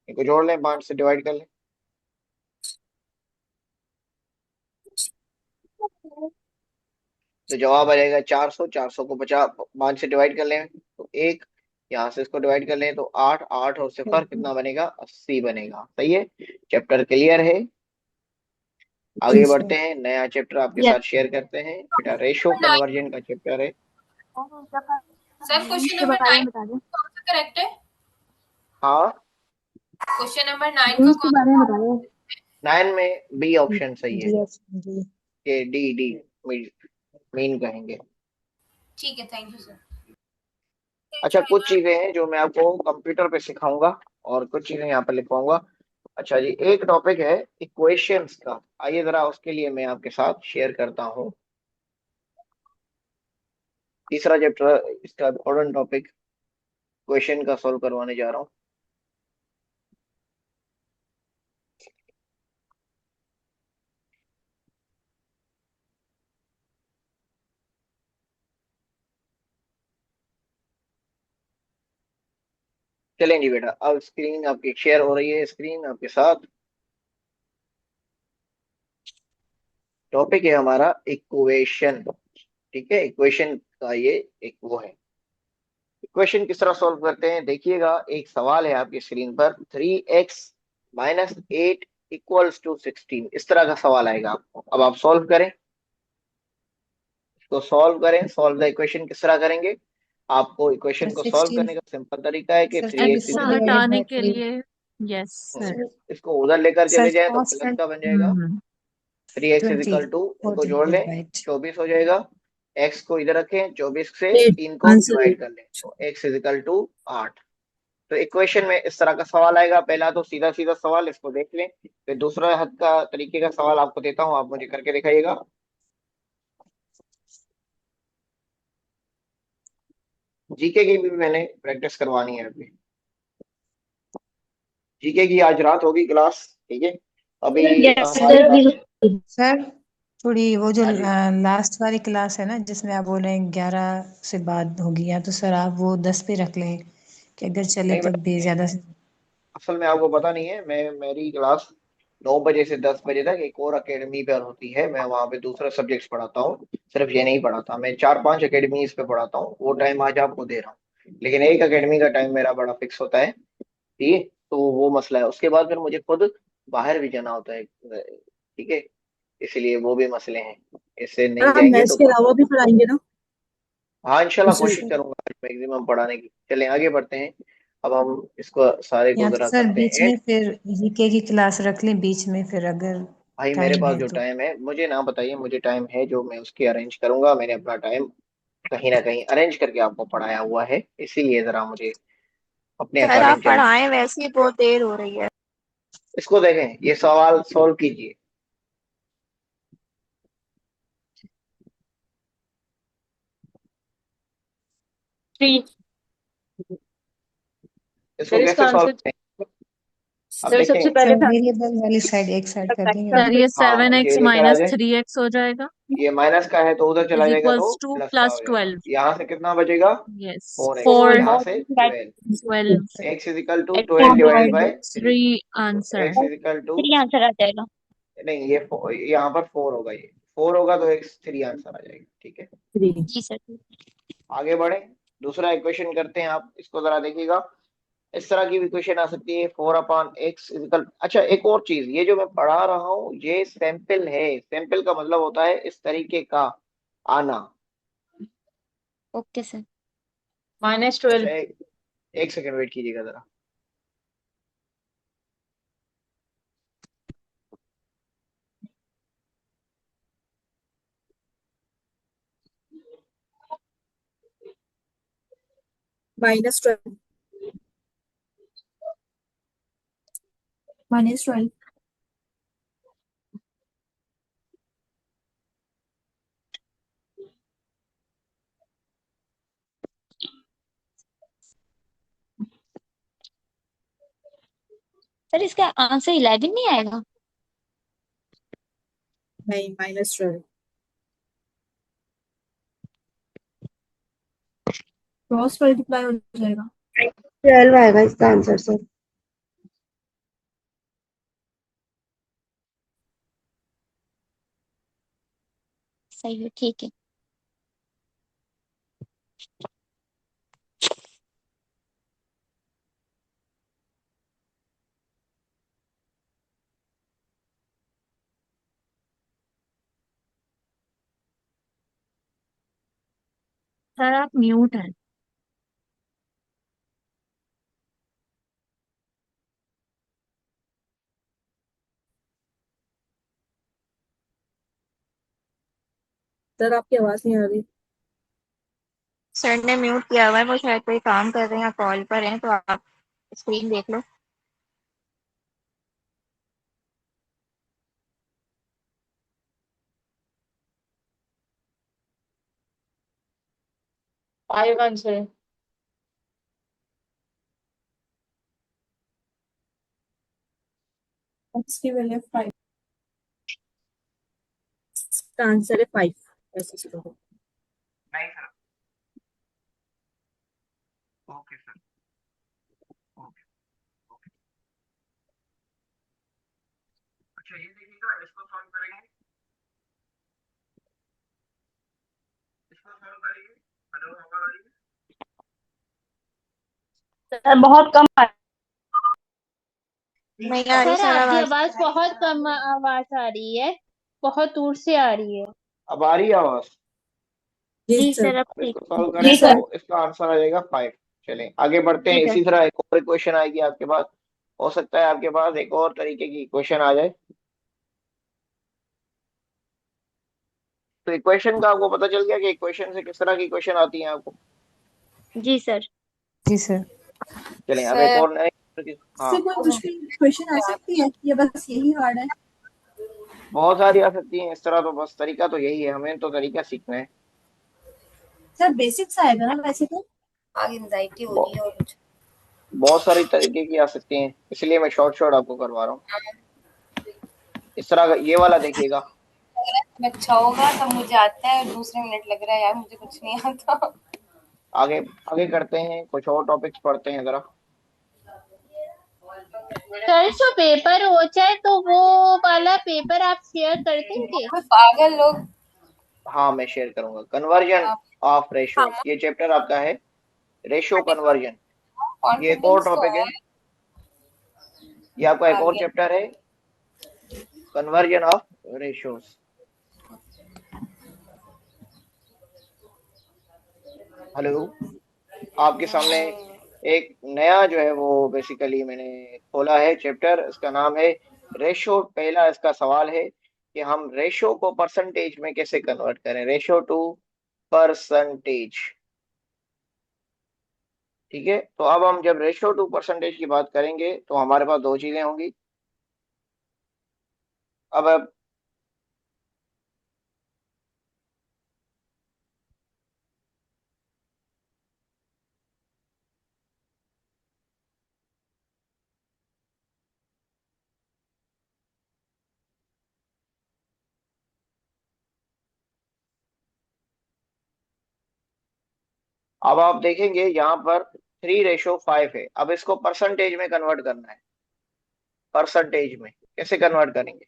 इनको जोड़ लें, 5 से डिवाइड कर लें। तो जवाब आ जाएगा 400। 400 को 50 5 से डिवाइड कर लें तो 1, यहाँ से इसको डिवाइड कर लें तो 8, 8 और 0 कितना बनेगा? 80 बनेगा। सही है? चैप्टर क्लियर है? आगे बढ़ते हैं, नया चैप्टर आपके साथ शेयर करते हैं। बेटा रेशो कन्वर्जन का चैप्टर है। सर क्वेश्चन नंबर 9 कौन सा करेक्ट है? हाँ, क्वेश्चन नंबर 9 का कौन सा? 9 में बी ऑप्शन सही है। D option. डी। ये डी डी मीन कहेंगे। ठीक है, थैंक यू सर। अच्छा, कुछ चीजें हैं जो मैं आपको कंप्यूटर पे सिखाऊंगा और कुछ चीजें यहाँ पर लिखवाऊंगा। अच्छा जी, एक टॉपिक है इक्वेशंस का, आइए जरा उसके लिए मैं आपके साथ शेयर करता हूँ। तीसरा चैप्टर इसका इम्पोर्टेंट टॉपिक क्वेश्चन का सॉल्व करवाने जा रहा हूँ। चलें जी बेटा, अब स्क्रीन आपकी शेयर हो रही है, स्क्रीन आपके साथ। टॉपिक है हमारा इक्वेशन, ठीक है। इक्वेशन का ये एक वो है। इक्वेशन किस तरह सॉल्व करते हैं देखिएगा, एक सवाल है आपकी स्क्रीन पर, 3x - 8 = 16, इस तरह का सवाल आएगा आपको। अब आप सॉल्व करें, इसको सॉल्व करें। सॉल्व द इक्वेशन किस तरह करेंगे, आपको इक्वेशन सर को सॉल्व 16 करने का सिंपल तरीका है कि सर 3x 16 16 डिवाइडेड हटाने बाय के 3 लिए यस सर। इसको उधर लेकर सर चले जाए तो प्लस कांस्टेंट का बन जाएगा। 3x 20 इनको 40 जोड़ लें, डिवाइड 24 हो जाएगा। x को इधर रखें, 24 से 8 3 को आंसर डिवाइड 8। कर लें तो x = 8। तो इक्वेशन में इस तरह का सवाल आएगा। पहला तो सीधा सीधा सवाल, इसको देख लें। फिर दूसरा हद का तरीके का सवाल आपको देता हूं, आप मुझे करके दिखाइएगा। जीके की भी मैंने प्रैक्टिस करवानी है अभी। जीके की आज रात होगी क्लास, ठीक है। अभी यस हमारे सर। पास, सर थोड़ी वो जो हाँ जी, लास्ट वाली क्लास है ना जिसमें आप बोल रहे हैं 11 से बाद होगी, या तो सर आप वो 10 पे रख लें कि अगर चले नहीं तब भी बेटा, ज्यादा से। असल में आपको पता नहीं है, मेरी क्लास 9 बजे से 10 बजे तक एक और अकेडमी पर होती है। मैं वहाँ पे दूसरा सब्जेक्ट्स पढ़ाता हूँ, सिर्फ ये नहीं पढ़ाता। मैं 4-5 अकेडमीज पे पढ़ाता हूँ, वो टाइम आज आपको दे रहा हूँ। लेकिन एक अकेडमी का टाइम मेरा बड़ा फिक्स होता है, ठीक है। तो वो मसला है, उसके बाद फिर मुझे खुद बाहर भी जाना होता है, ठीक है। इसलिए वो भी मसले हैं, इससे सर नहीं आप जाएंगे मैथ्स तो के अलावा भी पढ़ाएंगे ना हाँ इंशाल्लाह दूसरे कोशिश करूंगा मैक्सिमम पढ़ाने की। चलें आगे बढ़ते हैं। अब हम इसको सारे को या तो जरा सर करते बीच हैं। में फिर जीके की क्लास रख लें बीच में, फिर अगर भाई मेरे टाइम पास है जो तो। टाइम है मुझे ना बताइए, मुझे टाइम है जो मैं उसकी अरेंज करूंगा। मैंने अपना टाइम कहीं ना कहीं अरेंज करके आपको पढ़ाया हुआ है, इसीलिए जरा मुझे अपने सर आप अकॉर्डिंग चलना। पढ़ाएं, वैसे ही बहुत देर हो रही है। इसको देखें, ये सवाल सोल्व कीजिए। थ्री। इसको सर इसका कैसे सॉल्व आंसर करें, अब सर सबसे देखें। पहले सर वेरिएबल वाली साइड एक साइड कर देंगे सर ना। ये हाँ, 7x ये लेकर आ जाए। 3x हो जाएगा ये माइनस का है तो उधर चला इज जाएगा तो इक्वल्स टू प्लस का प्लस हो जाएगा। 12। यहाँ से कितना बचेगा, यस 4x, 4 यहाँ से 12। 12 x = 12 / 3। 3 तो answer. x equal to, 3 answer आ जाएगा। नहीं ये यहाँ पर 4 होगा, ये 4 होगा तो x 3 आंसर आ जाएगा, ठीक है। 3। जी सर। आगे बढ़े, दूसरा इक्वेशन करते हैं। आप इसको जरा देखिएगा, इस तरह की भी इक्वेशन आ सकती है, 4/x इक्वल। अच्छा एक और चीज, ये जो मैं पढ़ा रहा हूँ ये सैंपल है। सैंपल का मतलब होता है इस तरीके का आना। Okay sir. अच्छा -12। एक सेकंड वेट कीजिएगा जरा। -12 -12। सर इसका आंसर 11 नहीं आएगा? नहीं -12 क्रॉस मल्टीप्लाई हो जाएगा। 12 आएगा इसका आंसर सर। सही है, ठीक है। सर आप म्यूट हैं। सर आपकी आवाज नहीं आ रही। सर ने म्यूट किया हुआ है, वो शायद कोई काम कर रहे हैं या कॉल पर हैं, तो आप स्क्रीन देख लो। फाइव आंसर है। एक्स की वैल्यू 5, इसका आंसर है 5। ऐसे करो। नहीं sir. Okay sir. Okay okay. अच्छा ये देखिएगा, इसको सॉल्व करेंगे, इसको सॉल्व करेंगे। हेलो, आवाज आ रही है? सर बहुत कम नहीं आ रही सर सर आपकी आवाज। आवाज बहुत कम आवाज आ रही है, बहुत दूर से आ रही है। अब आ रही है आवाज? जी जी सर। सर, अब अब ठीक। इसको सॉल्व जी करें सर। तो इसका आंसर आ जाएगा 5। चलें आगे बढ़ते हैं। जी सर। इसी तरह एक और इक्वेशन आएगी आपके पास, हो सकता है आपके पास एक और तरीके की इक्वेशन आ जाए। तो इक्वेशन का आपको पता चल गया कि इक्वेशन से किस तरह की इक्वेशन आती है आपको? जी सर। जी सर। चलें अब एक सर और नए हाँ, इससे कोई मुश्किल क्वेश्चन आ सकती है या बस यही हार्ड है? बहुत सारी आ सकती हैं इस तरह। तो बस तरीका तो यही है, हमें तो तरीका सीखना है। सर बेसिक्स आएगा ना वैसे तो। आगे एंजाइटी हो रही है और कुछ। बहुत सारी तरीके की आ सकती हैं, इसलिए मैं शॉर्ट शॉर्ट आपको करवा रहा हूँ। इस तरह का ये वाला देखिएगा। अगर अच्छा होगा तब मुझे आता है, और दूसरे मिनट लग रहा है यार मुझे कुछ नहीं आता। आगे आगे करते हैं, कुछ और टॉपिक्स पढ़ते हैं जरा। सर जो पेपर हो जाए तो वो वाला पेपर आप शेयर कर देंगे? पागल लोग। हाँ मैं शेयर करूंगा। कन्वर्जन ऑफ रेशो, ये चैप्टर आपका है, रेशो कन्वर्जन। ये एक और कॉन्फिडेंस तो टॉपिक है, ये आपका एक और आगे। चैप्टर है, कन्वर्जन ऑफ रेशोस। हेलो, आपके सामने एक नया जो है वो बेसिकली मैंने खोला है चैप्टर, इसका नाम है रेशो। पहला इसका सवाल है कि हम रेशो को परसेंटेज में कैसे कन्वर्ट करें, रेशो टू परसेंटेज। ठीक है, तो अब हम जब रेशो टू परसेंटेज की बात करेंगे तो हमारे पास दो चीजें होंगी। अब आप देखेंगे यहाँ पर 3:5 है। अब इसको परसेंटेज में कन्वर्ट करना है। परसेंटेज में कैसे कन्वर्ट करेंगे?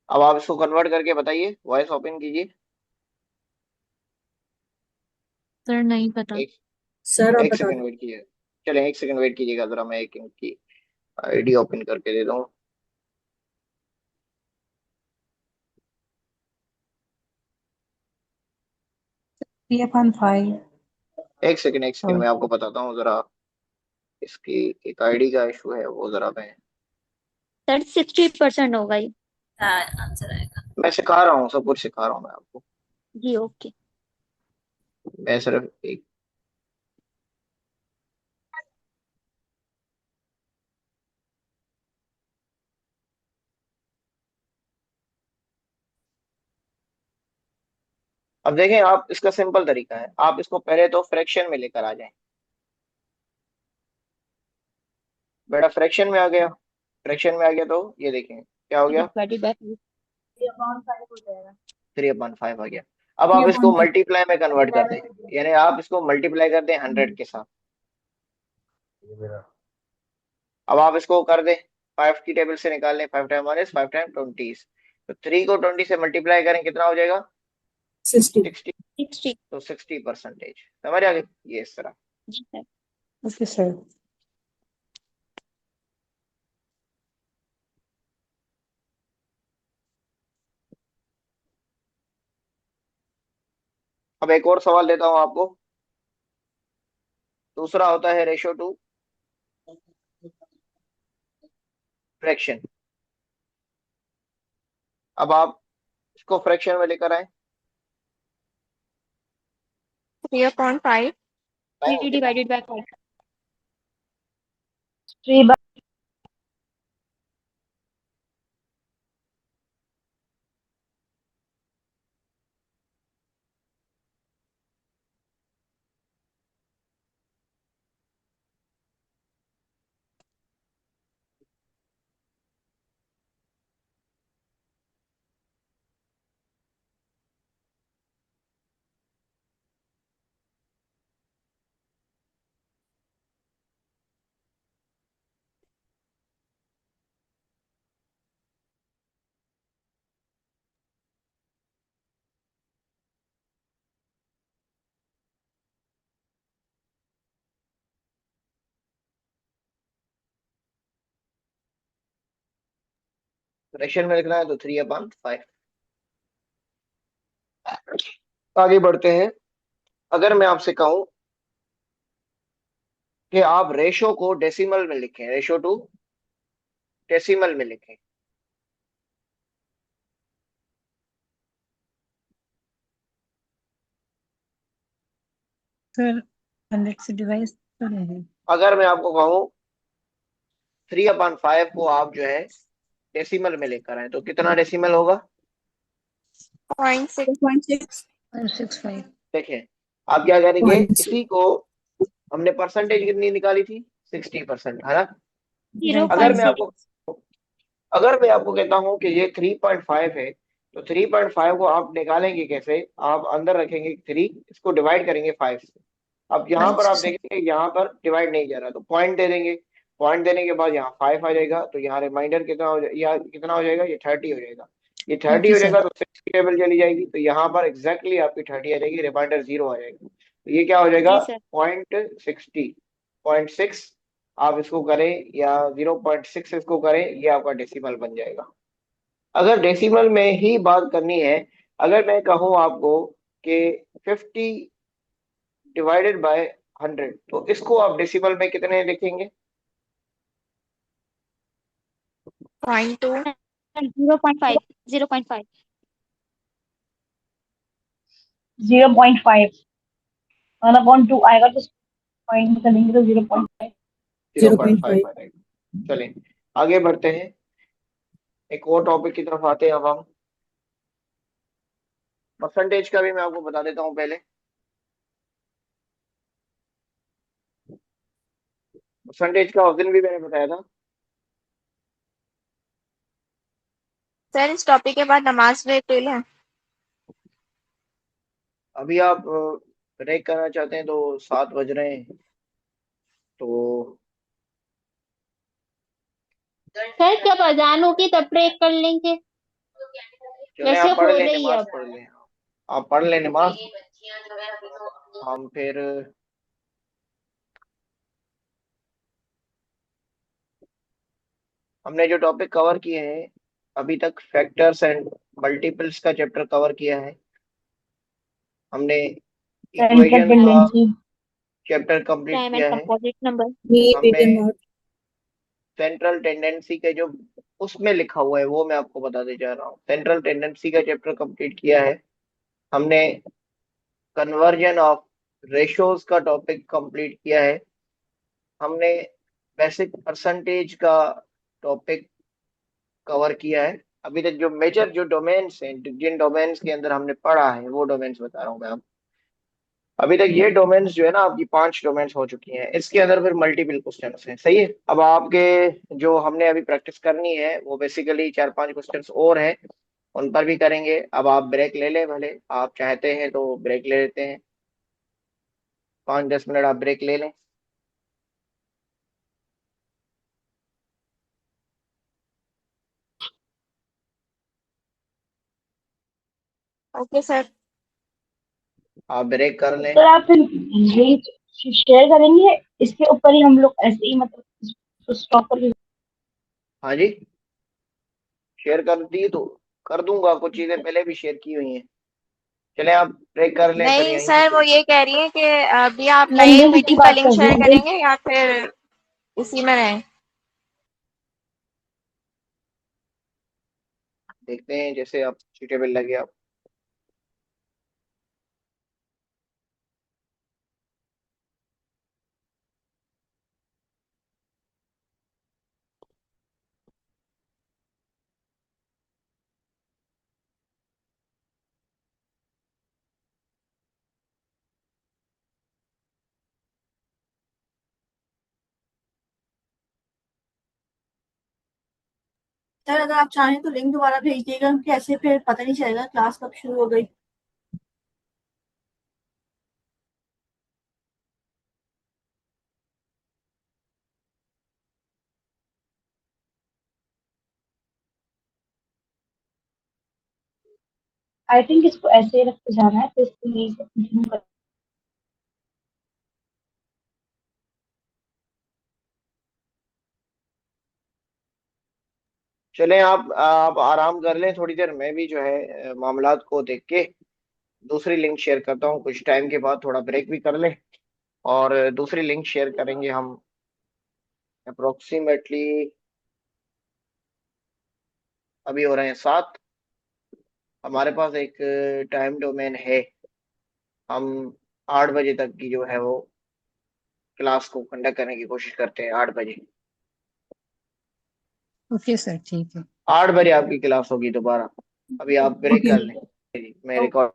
अब आप इसको कन्वर्ट करके बताइए, वॉइस ओपन कीजिए। सर नहीं पता। एक सर आप एक बता सेकंड दो। वेट कीजिए। चलें एक सेकंड वेट कीजिएगा जरा, मैं एक इनकी आईडी ओपन करके दे दूँ। 3/5। एक सेकंड मैं आपको बताता हूँ जरा। इसकी एक आईडी का इशू है, वो जरा सर 60% होगा ये। हाँ आंसर आएगा। मैं सिखा रहा हूँ, सब कुछ सिखा रहा हूँ मैं आपको। जी ओके। मैं सिर्फ एक अब देखें, आप इसका सिंपल तरीका है, आप इसको पहले तो फ्रैक्शन में लेकर आ जाएं। बेटा फ्रैक्शन में आ गया, फ्रैक्शन में आ गया तो ये देखें क्या हो गया, 3/5 आ गया। अब आप इसको मल्टीप्लाई में कन्वर्ट कर दें, यानी आप इसको मल्टीप्लाई कर दें 100 के साथ। अब आप इसको कर दें 5 की टेबल से निकाल लें, 5 टाइम 1 इज 5 टाइम 20। तो 3 को 20 से मल्टीप्लाई करें, कितना हो जाएगा? 60। 60। तो 60 परसेंटेज समझ आ गई ये इस तरह। जी सर। Okay sir. अब एक और सवाल देता हूं आपको। दूसरा होता है रेशो टू फ्रैक्शन। अब आप इसको फ्रैक्शन में लेकर आए। 3/5 3 divided by 5. 3 by फ्रैक्शन में लिखना है तो 3/5। आगे बढ़ते हैं। अगर मैं आपसे कहूं कि आप रेशो को डेसिमल में लिखें, रेशो टू डेसिमल में लिखें, सर 100 से डिवाइड तो नहीं। अगर मैं आपको कहूं 3/5 को आप जो है डेसिमल में लेकर आए तो कितना डेसिमल होगा? 0.6 0.65। देखिए आप क्या करेंगे, इसी को हमने परसेंटेज कितनी निकाली थी? 60%, है ना? अगर मैं 0.6. आपको अगर मैं आपको कहता हूं कि ये 3/5 है तो 3/5 को आप निकालेंगे कैसे? आप अंदर रखेंगे 3, इसको डिवाइड करेंगे 5 से। अब यहाँ पर आप देखेंगे यहाँ पर डिवाइड नहीं जा रहा तो पॉइंट दे देंगे। पॉइंट देने के बाद यहाँ 5 आ जाएगा तो यहाँ रिमाइंडर कितना हो जाएगा? कितना हो जाएगा? ये 30 हो जाएगा। ये 30 हो जाएगा तो 6 की टेबल चली जाएगी तो यहाँ पर एग्जैक्टली आपकी 30 आ जाएगी, रिमाइंडर 0 आ जाएगा। तो ये क्या हो जाएगा? जी सर. 0.60 आप इसको करें या 0.6 इसको करें, ये आपका डेसिमल बन जाएगा। अगर डेसिमल में ही बात करनी है, अगर मैं कहूँ आपको कि 50 डिवाइडेड बाय 100 तो इसको आप डेसिमल में कितने लिखेंगे? 0.2 0.5. 0.5. 0.5 1/2 आएगा तो पॉइंट में करेंगे तो 0.5 0.5 आ जाएगा। चलें आगे बढ़ते हैं, एक और टॉपिक की तरफ आते हैं। अब हम परसेंटेज का भी मैं आपको बता देता हूँ पहले। परसेंटेज का उस दिन भी मैंने बताया था। सर इस टॉपिक के बाद नमाज ब्रेक ले लें। अभी आप ब्रेक करना चाहते हैं तो 7 बज रहे हैं तो सर जब अजान होगी तब ब्रेक कर लेंगे, चले वैसे आप पढ़ हो लें, रही है नमाज अब. पढ़ लें। आप पढ़ लें नमाज, हम फिर हमने जो टॉपिक कवर किए हैं अभी तक, फैक्टर्स एंड मल्टीपल्स का चैप्टर कवर किया है हमने। इक्वेशन का चैप्टर कंप्लीट टाइम एंड किया है कंपोजिट नंबर. हमने। सेंट्रल टेंडेंसी के जो उसमें लिखा हुआ है वो मैं आपको बताते जा रहा हूँ। सेंट्रल टेंडेंसी का चैप्टर कंप्लीट किया है हमने। कन्वर्जन ऑफ रेशोज का टॉपिक कंप्लीट किया है हमने। बेसिक परसेंटेज का टॉपिक कवर किया है। अभी तक जो मेजर जो डोमेन्स हैं, जिन डोमेन्स के अंदर हमने पढ़ा है वो डोमेन्स बता रहा हूँ मैं आपको। अभी तक ये डोमेन्स जो है ना आपकी 5 डोमेन्स हो चुकी हैं, इसके अंदर फिर मल्टीपल क्वेश्चन हैं। सही है। अब आपके जो हमने अभी प्रैक्टिस करनी है वो बेसिकली 4-5 क्वेश्चन और हैं, उन पर भी करेंगे। अब आप ब्रेक ले लें, भले आप चाहते हैं तो ब्रेक ले लेते हैं, 5-10 मिनट आप ब्रेक ले लें। Okay sir. आप ब्रेक कर लें। सर आप शेयर करेंगे, इसके ऊपर ही हम लोग ऐसे ही मतलब स्टॉप कर। हाँ जी, शेयर कर दी तो कर दूंगा, कुछ चीजें पहले भी शेयर की हुई हैं। चले आप ब्रेक कर लें, फिर नहीं यहीं से सर, वो शुरू। ये कह रही है कि अभी आप नए लंदन की मीटिंग का बात लिंक कर रही शेयर हूँ। करेंगे या फिर इसी में रहें? देखते हैं जैसे आप सुटेबल लगे आप। सर अगर आप चाहें तो लिंक दोबारा भेज दिएगा, क्योंकि ऐसे फिर पता नहीं चलेगा क्लास कब शुरू हो गई। आई थिंक इसको ऐसे रख के जाना है, तो इसको यही से कंटिन्यू कर। चलें आप आराम कर लें थोड़ी देर, मैं भी जो है मामलात को देख के दूसरी लिंक शेयर करता हूँ। कुछ टाइम के बाद थोड़ा ब्रेक भी कर लें और दूसरी लिंक शेयर करेंगे हम अप्रोक्सीमेटली। अभी हो रहे हैं 7। हमारे पास एक टाइम डोमेन है, हम 8 बजे तक की जो है वो क्लास को कंडक्ट करने की कोशिश करते हैं। 8 बजे, ओके सर, ठीक है। 8 बजे आपकी क्लास होगी दोबारा। अभी आप ब्रेक कर लें। जी, मैं रिकॉर्ड